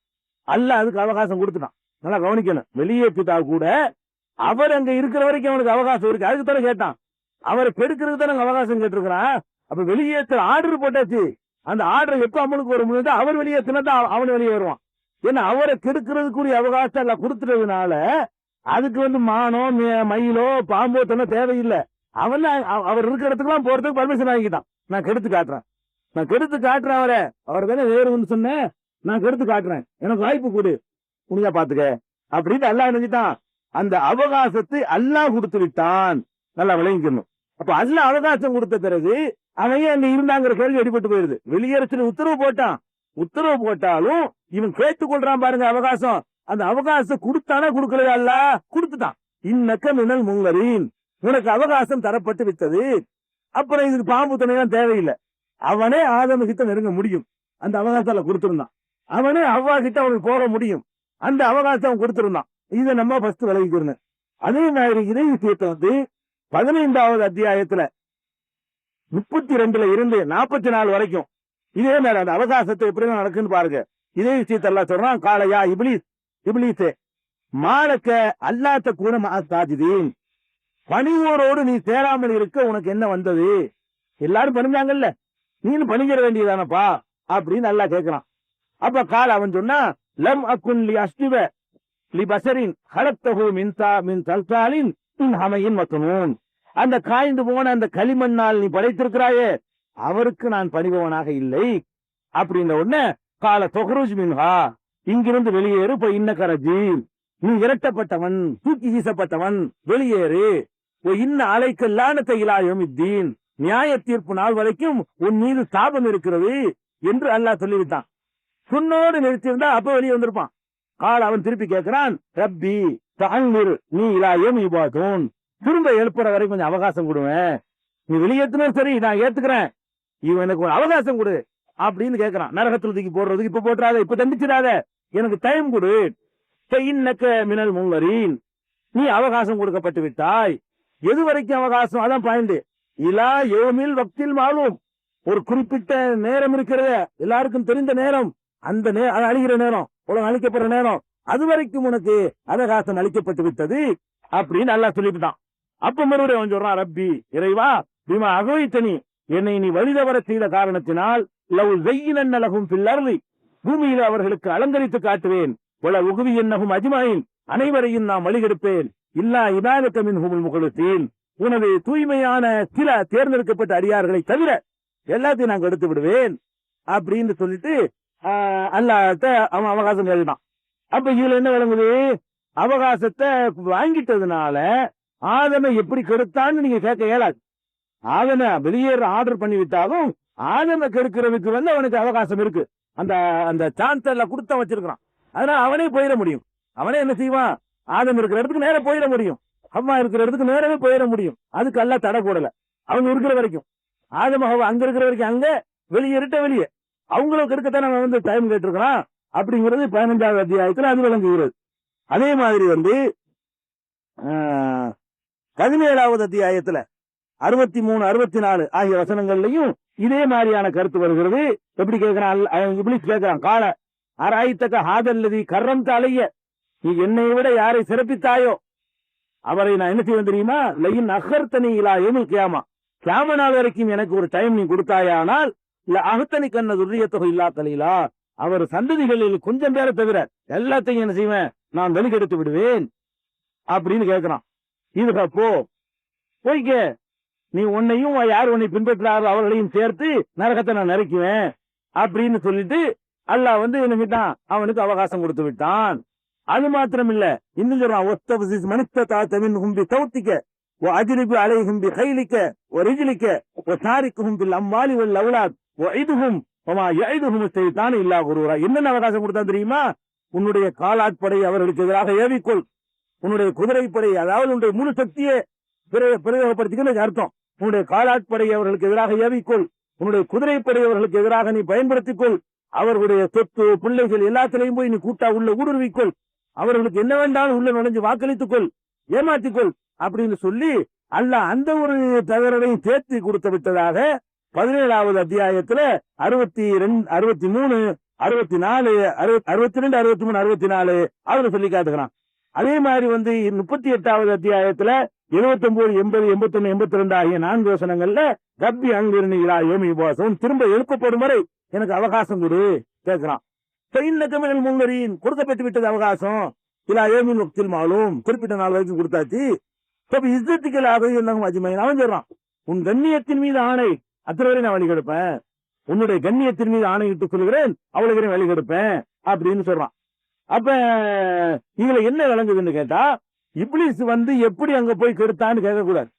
அல்ல அதுக்கு அவகாசம் கொடுத்துட்டான். நல்லா கவனிக்கணும். வெளியேற்றா கூட அவர் அங்க இருக்கிற வரைக்கும் அவனுக்கு அவகாசம் இருக்கு, அதுக்கு தானே கேட்டான். அவரை பெருக்கிறதுக்கு தானே அவகாசம் கேட்டிருக்கிறான். அப்ப வெளியேற்ற ஆர்டர் போட்டாச்சு. அந்த ஆர்டர் எப்ப அமலுக்கு வரும், அவர் வெளியேற்றினா அவன் வெளியே வருவான். ஏன்னா அவரை கெடுக்கிறதுக்குரிய அவகாசம் எல்லாம் கொடுத்துறதுனால அதுக்கு மானோ மயிலோ பாம்போ தன தேவையில்லை. அவர் இருக்கிற இடத்துக்குலாம் போறதுக்கு பர்மிஷன் வாங்கிட்டான். நான் கெடுத்து காட்டுறேன் அவரை தானே வேறு சொன்னேன், நான் கெடுத்து காட்டுறேன், எனக்கு வாய்ப்பு கொடு, உனியா பாத்துக்க அப்படின்னு அல்லாஹ் நினைச்சிட்டான். அந்த அவகாசத்தை அல்லாஹ் கொடுத்து விட்டான். நல்லா விளங்கிக்கணும். அப்ப அல்லாஹ் அவகாசம் கொடுத்த பிறகு அவன் அங்க இருந்தாங்கிற கேள்வி அடிபட்டு போயிருது. வெளியேறச்சு உத்தரவு போட்டாலும் இவன் கேட்டுக் கொள்றான் பாருங்க அவகாசம். அந்த அவகாசம் கொடுத்தானா கொடுக்கலையா? அல்ல கொடுத்துட்டான். இன்னக்க மினல் முன்வரீன், உனக்கு அவகாசம் தரப்பட்டு விட்டது. அப்புறம் இதுக்கு பாம்பு துணையெல்லாம் தேவையில்லை. அவனே ஆதம கிட்ட நெருங்க முடியும், அந்த அவகாசத்துல கொடுத்திருந்தான். அவனே அவ்வா கிட்ட அவனுக்கு போக முடியும், அந்த அவகாசம் அவன் கொடுத்திருந்தான். இதை நம்ம ஃபர்ஸ்ட் விலகிக்கிறோம். அதே மாதிரி இதே விஷயத்தை 15வது அத்தியாயத்துல 32 இருந்து 44 வரைக்கும் இதே மாதிரி அந்த அவகாசத்தை எப்படி நடக்குன்னு பாருங்க. இதே விஷயத்தெல்லாம் சொல்றான். காலையா இப்லீஸே மாலக்க அல்லாத்த கூட தாஜிதீன், பணிவோரோடு நீ சேராமல் இருக்க உனக்கு என்ன வந்தது? எல்லாரும் பணிஞ்சாங்கல்ல, நீனு பணிஞ்சிட வேண்டியதானப்பா அப்படின்னு நல்லா கேட்கிறான். அப்ப அவன் சொன்னா, லம் அக்குன் லி அஸ்டிவ லி பசரின் ஹலத்தஹு மின் சல்சாலின் மின் ஹமையின் மத்னூன், அந்த காய்ந்து போன அந்த களிமண்ணால் நீ படைத்திருக்கிறாயே அவருக்கு நான் பணிபவனாக இல்லை அப்படின்ற உடனே தொஹருஜ் மின்ஹா, இங்கிருந்து வெளியேறு. இப்ப இன்னக்கரஜி, நீ இரட்டப்பட்டவன், தூக்கி வீசப்பட்டவன், வெளியேறு. இன்ன அலைக்கல்லான தைலாயம் இத்தீன், நியாய தீர்ப்பு நாள் வரைக்கும் உன் மீது சாபம் இருக்கிறது என்று அல்லாஹ் சொல்லிவிட்டான். சுன்னோடு நிறுத்தியிருந்தா அப்ப வெளியே வந்திருப்பான். அவன் திருப்பி கேட்கிறான், ரப்பி தஅன்னிர் நீ இலாயம் இபாதூன், திரும்ப எழுப்புற வரை கொஞ்சம் அவகாசம் கொடுவேன். நீ வெளியேற்றினா சரி நான் ஏத்துக்கிறேன், இவன் எனக்கு ஒரு அவகாசம் கொடு அப்படின்னு கேட்கிறான். நரகத்துல தூக்கி போடுறதுக்கு இப்ப போட்டுறாத, இப்ப தண்டிச்சிடாத, எனக்கு டைம் கொடு. இன்னக்க மினல் முன்வரீன், நீ அவகாசம் கொடுக்கப்பட்டு விட்டாய். எது வரைக்கும் அவகாசம்? அதான் பாயிண்ட். இலா யோமில் வக்தில் மாலும், ஒரு குறிப்பிட்ட நேரம் இருக்கிறத எல்லாருக்கும் தெரிந்த நேரம், அந்த அழிகிற நேரம், உலகம் அழிக்கப்படுற நேரம், அது வரைக்கும் உனக்கு அவகாசம் அளிக்கப்பட்டு விட்டது அப்படின்னு நல்லா சொல்லிவிட்டான். அப்ப மறுபடியும் அவன் சொல்றான், ரப்பி இறைவா பிமா அகோய்த்தனி, என்னை நீ வழிதவர செய்த காரணத்தினால் லவ் வெய்யினன் அழகும் பில்லர்லி, பூமியில அவர்களுக்கு அலங்கரித்து காட்டுவேன். பல உகுவி என்னகும் அஜ்மாயின், அனைவரையும் நான் வழிகெடுப்பேன். இல்லா இபாதத்தமின் ஹுமுல் முகலுத்தீன், உனது தூய்மையான சில தேர்ந்தெடுக்கப்பட்ட அடியார்களை தவிர எல்லாத்தையும் நாங்க எடுத்து விடுவேன் அப்படின்னு சொல்லிட்டு அல்லாஹ்ட்ட அவன் அவகாசம் எழுதினான். அப்ப இதுல என்ன விளங்குது? அவகாசத்தை வாங்கிட்டதுனால ஆதமை எப்படி கெடுத்தான்னு நீங்க கேட்க இயலாது. ஆதனை வெளியேற ஆர்டர் பண்ணி விட்டாலும் ஆதம கெடுக்கிறதுக்கு வந்து அவனுக்கு அவகாசம் இருக்கு. அந்த அந்த சான்ஸ் கொடுத்த வச்சிருக்கான். அதனால அவனே போயிட முடியும். அவனே என்ன செய்வான்? ஆதம் இருக்கிற இடத்துக்கு நேரம் போயிட முடியும். அம்மா இருக்கிற இடத்துக்கு நேரமே போயிட முடியும். அதுக்கு எல்லாம் தடை போடல. அவங்க இருக்கிற வரைக்கும் ஆதம அங்க இருக்கிற வரைக்கும் அங்க, வெளியேறிட்ட வெளியே அவங்களுக்கு இருக்கத்தான் நம்ம வந்து டைம் கேட்டிருக்கலாம் அப்படிங்கிறது 15வது அத்தியாயத்துல அது விளங்குகிறது. அதே மாதிரி வந்து 17வது அத்தியாயத்துல 63, 64 ஆகிய வசனங்கள்லையும் இதே மாதிரியான கருத்து வருகிறது. எப்படி கேட்கிறான்? இப்லீஸ் கேட்கிறான், கால ஆராய்த்தக்க ஹாதல்லதி கர்ரம் தாலைய, நீ என்னை விட யாரை சிறப்பித்தாயோ அவரை நான் என்ன செய்வேன் தெரியுமா? லையின் அகர்த்தனி இலா யௌமில் கியாமா, கியாம நாள் வரைக்கும் எனக்கு ஒரு டைம் நீ கொடுத்தாயானால் இல்ல அகத்தனி கண்ண துர்ரியத்தொகை இல்லா கலீலா, அவர் சந்ததிகளில் கொஞ்சம் பேரை தவிர எல்லாத்தையும் என்ன செய்வேன்? நான் வெளிக்கெடுத்து விடுவேன் அப்படின்னு கேட்கிறான். இது போ போய்க்க, நீ உன்னையும் யார் உன்னை பின்பற்றாரோ அவர்களையும் சேர்த்து நரகத்தை நான் நரைக்குவேன் அப்படின்னு சொல்லிட்டு அல்லாஹ் வந்து என்ன விட்டான்? அவனுக்கு அவகாசம் கொடுத்து விட்டான். அது மாத்திரம் இல்ல, இன்னும் சொல்றான், ஒத்தவசிஸ் மனிதத்தா தவின் ஹும்பி தௌத்திக்க ஓ அஜிரிபு அலை ஹும்பி கைலிக்க ஓ ரிஜிலிக்க ஓ தாரிக்கு ஹும்பில் அம்மாலி வல் அவுலாத் ஓ ஐதுஹும் ஓமா ஐதுஹும் செய்தான் இல்லா குருவரா. என்னென்ன அவகாசம் கொடுத்தா தெரியுமா? உன்னுடைய காலாட்படை அவர்களுக்கு எதிராக ஏவிக்கொள், உன்னுடைய குதிரைப்படை, அதாவது உன்னுடைய முழு சக்தியை பிரயோகப்படுத்திக்க அர்த்தம். உன்னுடைய காலாட்படை அவர்களுக்கு எதிராக ஏவிக்கொள், உன்னுடைய குதிரைப்படை அவர்களுக்கு எதிராக நீ பயன்படுத்திக்கொள், அவர்களுடைய சொத்து பிள்ளைகள் எல்லாத்திலையும் போய் நீ கூட்டா உள்ள ஊடுருவிக்கொள், அவர்களுக்கு என்ன வேண்டாலும் உள்ள நுழைஞ்சு வாக்களித்துக்கொள், ஏமாற்றிக்கொள் அப்படின்னு சொல்லி அல்லாஹ் அந்த ஒரு தகவலையும் சேர்த்து கொடுத்து விட்டதாக 17வது அத்தியாயத்துல 62, 63, 64, 62, 63, 64 அவரு சொல்லி காட்டுகிறான். அதே மாதிரி வந்து 38வது அத்தியாயத்துல 79, 80, 81, 82 ஆகிய 4 வசனங்கள்ல கப்பி அங்கிருந்து இலா யோமி உபவாசம், திரும்ப எழுப்பப்படும் வரை எனக்கு அவகாசம் கொடு கேட்கிறான். தமிழ் முன்னரின் கொடுக்கப்பட்டு விட்டது அவகாசம். இலா யோமின் வக்தில் மாலும், குறிப்பிட்ட நாள் வரைக்கும் கொடுத்தாச்சு. இஸ்ஸத்துக்களாக அஜ்மைன் அவன் சொல்றான், உன் கண்ணியத்தின் மீது ஆணை அத்தனை வரை நான் வழி கெடுப்பேன், உன்னுடைய கண்ணியத்தின் மீது ஆணையிட்டு சொல்லுகிறேன் அவ்வளவு வரை வழி கெடுப்பேன் அப்படின்னு சொல்றான். அப்ப இதுல என்ன விளங்குதுன்னு கேட்டா, இப்லீஸ் வந்து எப்படி அங்க போய் கெடுத்தான்னு கேட்கக்கூடாது.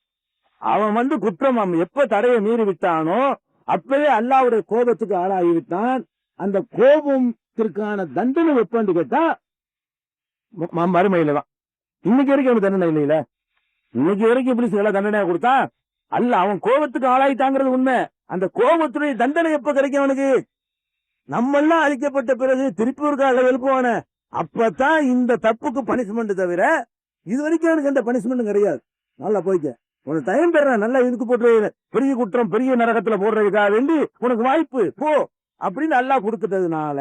அவன் வந்து குற்றம் எப்ப தடையை மீறி விட்டானோ அப்பவே அல்லாஹ்வுடைய கோபத்துக்கு ஆளாகி விட்டான். அந்த கோபத்திற்கான தண்டனை எப்பன்னு கேட்டா மறுமையில தான். இன்னைக்கு வரைக்கும் அவனுக்கு தண்டனை இல்லையில, இன்னைக்கு வரைக்கும் இப்லீஸ் எல்லாம் தண்டனையா கொடுத்தா அல்ல, அவன் கோபத்துக்கு ஆளாயிட்டாங்கிறது உண்மை. அந்த கோபத்துடைய தண்டனை எப்ப கிடைக்கும் அவனுக்கு? நம்ம எல்லாம் அழிக்கப்பட்ட பிறகு திருப்பி ஒரு கால எழுப்புவான, அப்பதான் இந்த தப்புக்கு பனிஷ்மெண்ட் தவிர இது வரைக்கும் எனக்கு எந்த பனிஷ்மெண்ட்டும் கிடையாது. நல்லா போய்க்க, உனக்கு டைம் பெறேன், நல்லா இதுக்கு போட்டு பெரிய குற்றம் பெரிய நரகத்துல போடுறதுக்காக வேண்டி உனக்கு வாய்ப்பு போ அப்படின்னு அல்லாஹ் கொடுத்துட்டதுனால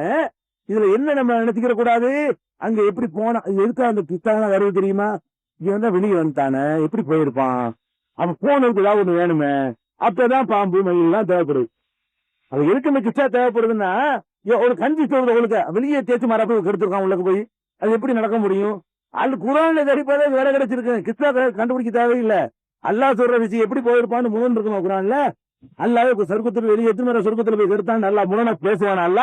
இதுல என்ன நம்ம நினைச்சுக்கிற கூடாது? அங்க எப்படி போனா எதுக்கா அந்த கிஸ்தான் வருது தெரியுமா? இங்க வந்தா வெளியே வந்துட்டானே, எப்படி போயிருப்பான், அவன் போனதுக்கு ஏதாவது ஒண்ணு வேணுமே, அப்பதான் பாம்பு மயிலாம் தேவைப்படுது. அது எதுக்கு இந்த கிஸ்டா தேவைப்படுதுன்னா, ஒரு கஞ்சி சொல்றது உங்களுக்கு வெளியே தேய்ச்சி மரப்பை கெடுத்துருக்கான் உள்ளக்கு போய், அது எப்படி நடக்க முடியும்? அது குரான்ல கடிப்பதே வேற கிடைச்சிருக்கு, கிஸ்டா கண்டுபிடிக்க தேவையில்லை. அல்லாஹ் சொல்ற விஷயம் எப்படி போயிருப்பான்னு முரண் இருக்கணும் குரான்ல. அல்லாஹ் சொர்க்கத்துல வெளியே எத்தனை முறை சொர்க்கத்துல போய் கெடுத்தான் நல்லா முரண பேசுவான் அல்ல.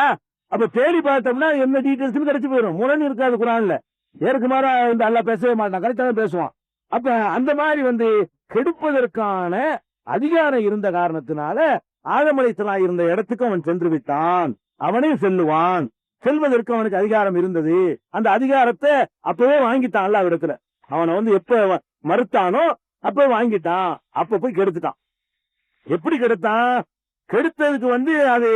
அப்ப தேடி பார்த்தோம்னா என்ன டீட்டெயில்ஸ் கிடைச்சு போயிடும், முரண் இருக்காது குரான்ல. ஏற்கு மாறா இந்த அல்லாஹ் பேசவே மாட்டான், கரெக்டாக பேசுவான். அப்ப அந்த மாதிரி வந்து கெடுப்பதற்கான அதிகாரம் இருந்த காரணத்தினால ஆதம் அலைஹிஸ்ஸலாம் இருந்த இடத்துக்கு அவன் சென்று விட்டான், அவனே செல்லுவான், செல்வதற்கு அவனுக்கு அதிகாரம் இருந்தது. அந்த அதிகாரத்தை அப்பவே வாங்கிட்டான் அல்லாஹ் இடத்துல. அவனை வந்து எப்ப மறுத்தானோ அப்ப வாங்கிட்டான், அப்ப போய் கெடுத்துட்டான். எப்படி கெடுத்தான்? கெடுத்ததுக்கு வந்து அது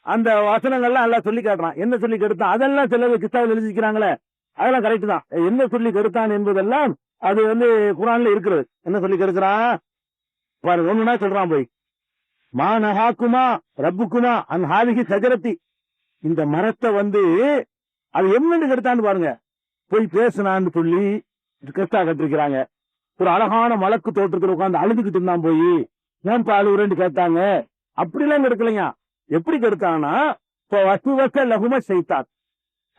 அந்த வசனங்கள்லாம் எல்லாம் சொல்லி காட்டுறான். என்ன சொல்லி கெடுத்தான் அதெல்லாம் சில கிஸ்தாவில் எழுதிக்கிறாங்களே, அதெல்லாம் கரெக்ட் தான். என்ன சொல்லி கெடுத்தான் என்பதெல்லாம் அது வந்து குரான்ல இருக்கிறது. என்ன சொல்லி கெடுக்கிறான் பாருங்க, ஒண்ணுனா சொல்றான் போய், மா நஹாக்குமா ரப்புக்குமா அன் ஹாதிஹி ஷஜரத்தி, இந்த மரத்தை வந்து அது என்னன்னு கெடுத்தான்னு பாருங்க. போய் பேசினான்னு சொல்லி கிஸ்தா கட்டிருக்கிறாங்க. ஒரு அழகான மலக்கு தோட்டத்தில் உட்காந்து அழுதுகிட்டு இருந்தான், போய் ஏன்பா அழுகுறேன்னு கேட்டாங்க. அப்படிலாம் கெடுக்கலையா? எப்படி கெடுத்தானா, லகும செய்தான்,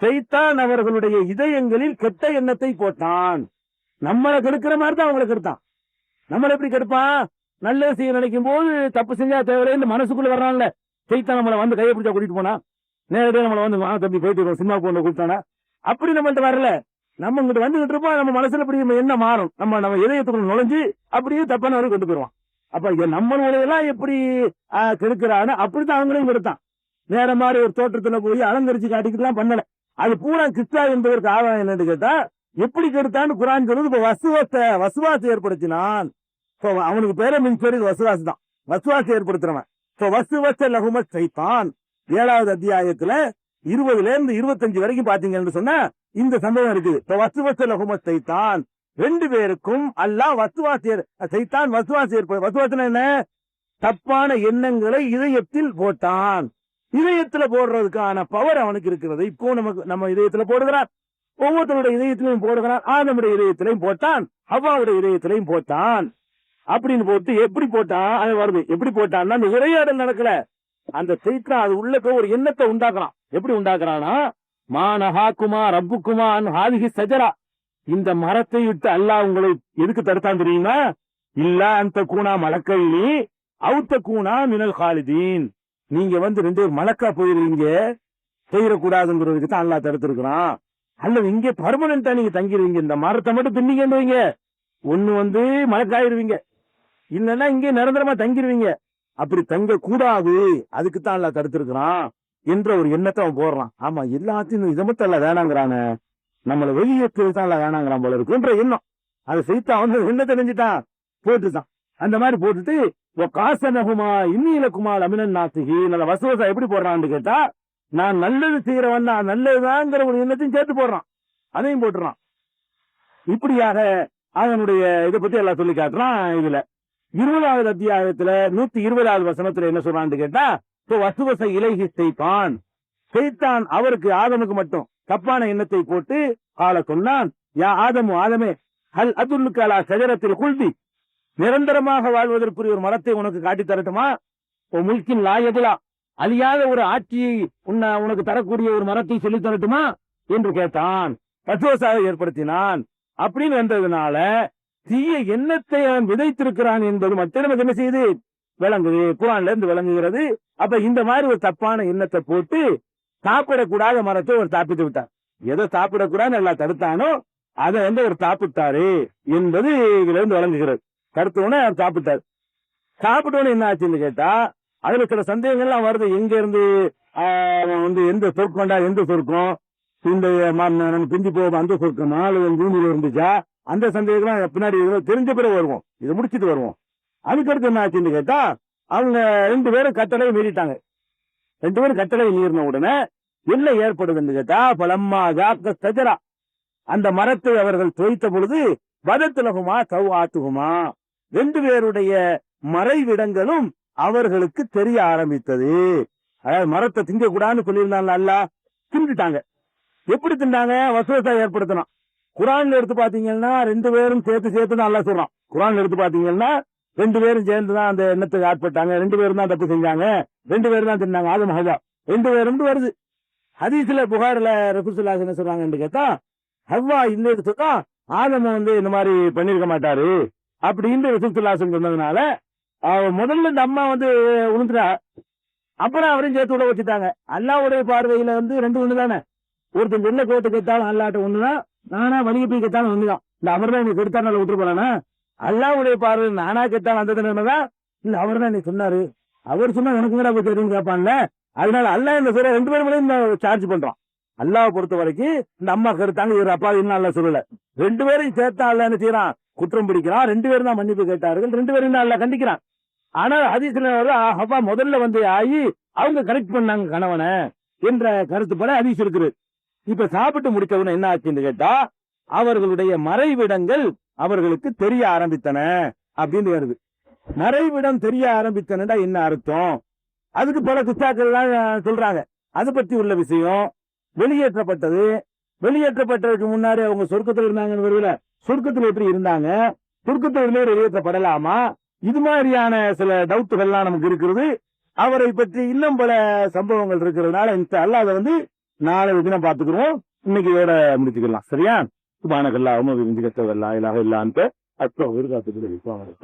செய்தான் அவர்களுடைய இதயங்களில் கெட்ட எண்ணத்தை போட்டான். நம்மளை கெடுக்கிற மாதிரி தான் அவங்களை கெடுத்தான். நம்மளை எப்படி கெடுப்பான்? நல்ல செய்ய நினைக்கும் போது தப்பு செஞ்சா தேவையில்லை மனசுக்குள்ள வர்றான்ல, செய்தான் நம்மளை வந்து கையை பிடிச்சா கூட்டிட்டு போனா, நேரடியாக நம்மளை வந்து தம்பி போயிட்டு சினிமா போன கொடுத்தானா, அப்படி நம்மள்ட்ட வரல. நம்ம இங்கிட்ட வந்துகிட்டு இருப்போம், நம்ம மனசுல இப்படி என்ன மாறும், நம்ம இதயத்துக்குள்ள நுழைஞ்சு அப்படியே தப்பானவரை கொண்டு போயிருவான். அப்ப நம்மளுடையெல்லாம் எப்படி கெடுக்கிறான்னு அப்படித்தான் அவங்களையும் கெடுத்தான். வேற மாதிரி ஒரு தோற்றத்துல போய் அலங்கரிச்சு காட்டிக்கலாம் பண்ணல. அது பூரா கிறிஸ்தா என்பதற்கு ஆதாயம் என்னன்னு கேட்டா எப்படி கெடுத்தான்னு குரான் சொல்லுது. இப்ப வசுவாசம் ஏற்படுத்தினான். அவனுக்கு பேரை மின்சரி வசுவாசு தான், வசுவாசம் ஏற்படுத்துறவன். வசுவச லகும சைத்தான் 7வது அத்தியாயத்துல 20ல இருந்து 25 வரைக்கும் பாத்தீங்கன்னு சொன்னா இந்த சம்பவம் இருக்குது. வசுவச லகும சைத்தான் 2 பேருக்கும் அல்லாஹ் சைத்தான் வசுவாசி ஏற்படும். வசுவாசம் என்ன? தப்பான எண்ணங்களை இதயத்தில் போட்டான். இதயத்துல போடுறதுக்கான பவர் அவனுக்கு இருக்கிறது. இப்போ நம்ம இதயத்துல போடுகிறான், ஒவ்வொருத்தருடைய இதயத்திலையும் போடுகிறான். ஆதமுடைய இதயத்திலையும் போட்டான், ஹவ்வாவுடைய இதயத்திலையும் போட்டான். அப்படின்னு போட்டு எப்படி போட்டான் அது வருது. எப்படி போட்டான்னா அந்த உரையாடல் நடக்கல, அந்த சைத்தான் அது உள்ள போய் ஒரு எண்ணத்தை உண்டாக்குறான். எப்படி உண்டாக்குறான்னா மானஹாக்குமா ரப்புக்குமா ஹாதிஹி சஜரா, இந்த மரத்தை விட்டு அல்லாஹ் உங்களை எதுக்கு தடுத்தான் தெரியுமா? இல்ல அந்த கூனா மலக்கைலி அவுத்த கூனா மினல் ஹாலிதீன், நீங்க 2 மலக்கா போயிருவீங்க, செய்யக்கூடாதுங்கிறதுக்கு தான் அல்லாஹ் தடுத்திருக்கிறான். அல்லது இங்க பர்மனண்டா நீங்க தங்கிடுவீங்க, இந்த மரத்தை மட்டும் தின்னிக்கண்டுவீங்க, ஒண்ணு மலக்காயிருவீங்க, இல்லன்னா இங்கே நிரந்தரமா தங்கிடுவீங்க. அப்படி தங்க கூடாது, அதுக்கு தான் அல்லாஹ் தடுத்திருக்கிறான் என்ற ஒரு எண்ணத்தை அவன் போடுறான். ஆமா, எல்லாத்தையும் இதை மட்டும் அல்ல வேணாங்கிறானே, நம்மளை வெளியேற்றது தான் அல்ல வேணாங்கிறான் போல இருக்குன்ற எண்ணம். அதை செய்தான் எண்ணத்தை தெரிஞ்சுட்டான், போட்டுதான். அந்த மாதிரி போட்டுட்டு காசனகுமா இன்னிலக்குமால் அமினன் நாசிகி, நல்ல வசுவசா எப்படி போடுறான்னு கேட்டா நான் நல்லது செய்யறவன் நான் நல்லதுதாங்கிற ஒரு எண்ணத்தையும் சேர்த்து போடுறான், அதையும் போட்டுறான். இப்படியாக அதனுடைய இதை பத்தி எல்லாம் சொல்லி காட்டுறான். இதுல 20வது அத்தியாயத்துல 120வது வசனத்துல என்ன சொல்றான்னு கேட்டா வசுவச இலைஹி சைத்தான், சைத்தான் அவருக்கு ஆதமுக்கு மட்டும் தப்பான எண்ணத்தை போட்டு ஆள சொன்னான். யா ஆதமே ஹல் அதுல்லுக்கு அலா ஷஜரத்தில் குல்தி, நிரந்தரமாக வாழ்வதற்குரிய ஒரு மரத்தை உனக்கு காட்டி தரட்டுமா? முல்கின் லாயதுலா, அழியாத ஒரு ஆட்சியை உனக்கு தரக்கூடிய ஒரு மரத்தை சொல்லி தரட்டுமா என்று கேட்டான். வசுவசாவை ஏற்படுத்தினான். அப்படின்னு வந்ததுனால தீய எண்ணத்தை அவன் விதைத்திருக்கிறான் என்பது மட்டும் நமக்கு என்ன செய்யுது விளங்குது, குர்ஆன்ல இருந்து விளங்குகிறது. அப்ப இந்த மாதிரி ஒரு தப்பான எண்ணத்தை போட்டு சாப்பிடக்கூடாத மரத்தை ஒரு சாப்பிட்டு விட்டார். எதை சாப்பிடக்கூடாதுன்னு எல்லாம் தடுத்தானோ அதை ஒரு சாப்பிட்டாரு என்பது இதுல இருந்து விளங்குகிறது. தடுத்தோடனே அவர் சாப்பிட்டாரு. சாப்பிட்டோன்னு என்ன ஆச்சுன்னு கேட்டா அதுல சில சந்தேகங்கள்லாம் வருது. எங்க இருந்து எந்த சொர்க்கம்டா, எந்த சொர்க்கம், இந்த பிஞ்சு போகும் அந்த சொர்க்கம் 4 பூமியில இருந்துச்சா, அந்த சந்தேகம் பின்னாடி தெரிஞ்ச பிறகு வருவோம், இதை முடிச்சுட்டு வருவோம். அதுக்கடுத்து என்ன ஆச்சுன்னு கேட்டா அவங்க 2 பேரும் கட்டளை மீறிட்டாங்க. 2 பேரும் கட்டளை மீறின உடனே என்ன ஏற்படுதுன்னு கேட்டா பலம்மா ஜாக்க சஜரா, அந்த மரத்தை அவர்கள் துவைத்த பொழுது வதத்துலகுமா சவ் ஆத்துகுமா, 2 பேருடைய மறைவிடங்களும் அவர்களுக்கு தெரிய ஆரம்பித்தது. அதாவது மரத்தை திங்க கூடாதுன்னு சொல்லியிருந்தாங்க, அல்ல தின்னுட்டாங்க. எப்படி தின்னாங்க? வசுவசா ஏற்படுத்தணும். குர்ஆன்ல எடுத்து பாத்தீங்கன்னா 2 பேரும் சேர்த்து நல்லா சொல்றான். குர்ஆன்ல எடுத்து பாத்தீங்கன்னா 2 பேரும் சேர்ந்துதான் அந்த எண்ணத்துக்கு ஆட்பட்டாங்க, 2 பேரும் தான் தப்பு செஞ்சாங்க, 2 பேரும் தான் தின்னாங்க, ஆதம் ஹவ்வா 2 பேரும் வருது. ஹதீஸ்ல புகார்ல ரசூலுல்லாஹி என்ன சொல்றாங்கன்னு கேட்டா ஹவ்வா இல்லைன்னு சொன்னா ஆதம் இந்த மாதிரி பண்ணிருக்க மாட்டாரு அப்படின்னு ரசூலுல்லாஹி சொன்னதுனால முதல்ல இந்த அம்மா உளுந்துட்டா. அப்புறம் அவரையும் சேர்த்து விட வச்சுட்டாங்க. அல்லாஹ்வுடைய பார்வையில 2 ஒண்ணு தானே. ஒருத்தன் என்ன கேட்டு கேட்டாலும் அல்லாட்ட ஒண்ணுதான், நானா வலிய போய் கேட்டாலும் ஒண்ணுதான். இந்த அவர் தான் எனக்கு கெடுத்தாலும் விட்டுரு போறானா? அல்லாஹ்வுடைய பார்வையில் நானா கேட்டாலும் அந்த தடவைதான் இல்ல அவர் தான் எனக்கு சொன்னாரு, அவர் சொன்னா எனக்கு கூட போய் தெரியும் கேட்பான்ல. அதனால அல்லாஹ் என்ன சொல்ற 2 பேரும் சார்ஜ் பண்றான். அல்லாஹ் பொறுத்த வரைக்கும் இந்த அம்மா கருத்தாங்க, இவர் அப்பா இன்னும் அல்ல சொல்லல, 2 பேரையும் சேர்த்தா அல்ல என்ன செய்யறான், குற்றம் பிடிக்கிறான். 2 பேரும் தான் மன்னிப்பு கேட்டார்கள், 2 பேரும் அல்ல கண்டிக்கிறான். ஆனால் ஹதீஸ்ல அப்பா முதல்ல ஆகி அவங்க கரெக்ட் பண்ணாங்க கணவனை என்ற கருத்துப்பட ஹதீஸ் இருக்குது. இப்ப சாப்பிட்டு முடிச்சவன என்ன ஆச்சுன்னு கேட்டா அவர்களுடைய மறைவிடங்கள் அவர்களுக்கு தெரிய ஆரம்பித்தன அப்படின்னு வருது. மறைவிடம் தெரிய ஆரம்பித்தனடா என்ன அர்த்தம்? அதுக்கு பல குஸ்தாக்கள் எல்லாம் சொல்றாங்க. அதை பத்தி உள்ள விஷயம் வெளியேற்றப்பட்டது. வெளியேற்றப்பட்டதுக்கு முன்னாடி அவங்க சொர்க்கத்தில் இருந்தாங்கன்னு வருவல, சொர்க்கத்தில் எப்படி இருந்தாங்க, சொர்க்கத்தில் வெளியேற்றப்படலாமா, இது மாதிரியான சில டவுட்டுகள்லாம் நமக்கு இருக்கிறது. அவரை பற்றி இன்னும் பல சம்பவங்கள் இருக்கிறதுனால அல்லாஹ் அதை நாளை தினம் பார்த்துக்கிறோம். இன்னைக்கு இதோட முடிச்சுக்கலாம். சரியா? சுப்ஹானக்கல்லாஹு வ பிஹம்திக அஷ்ஹது அல்லா இலாஹா இல்லா அன்த அஸ்தக்ஃபிருக வ அத்தூபு இலைக்.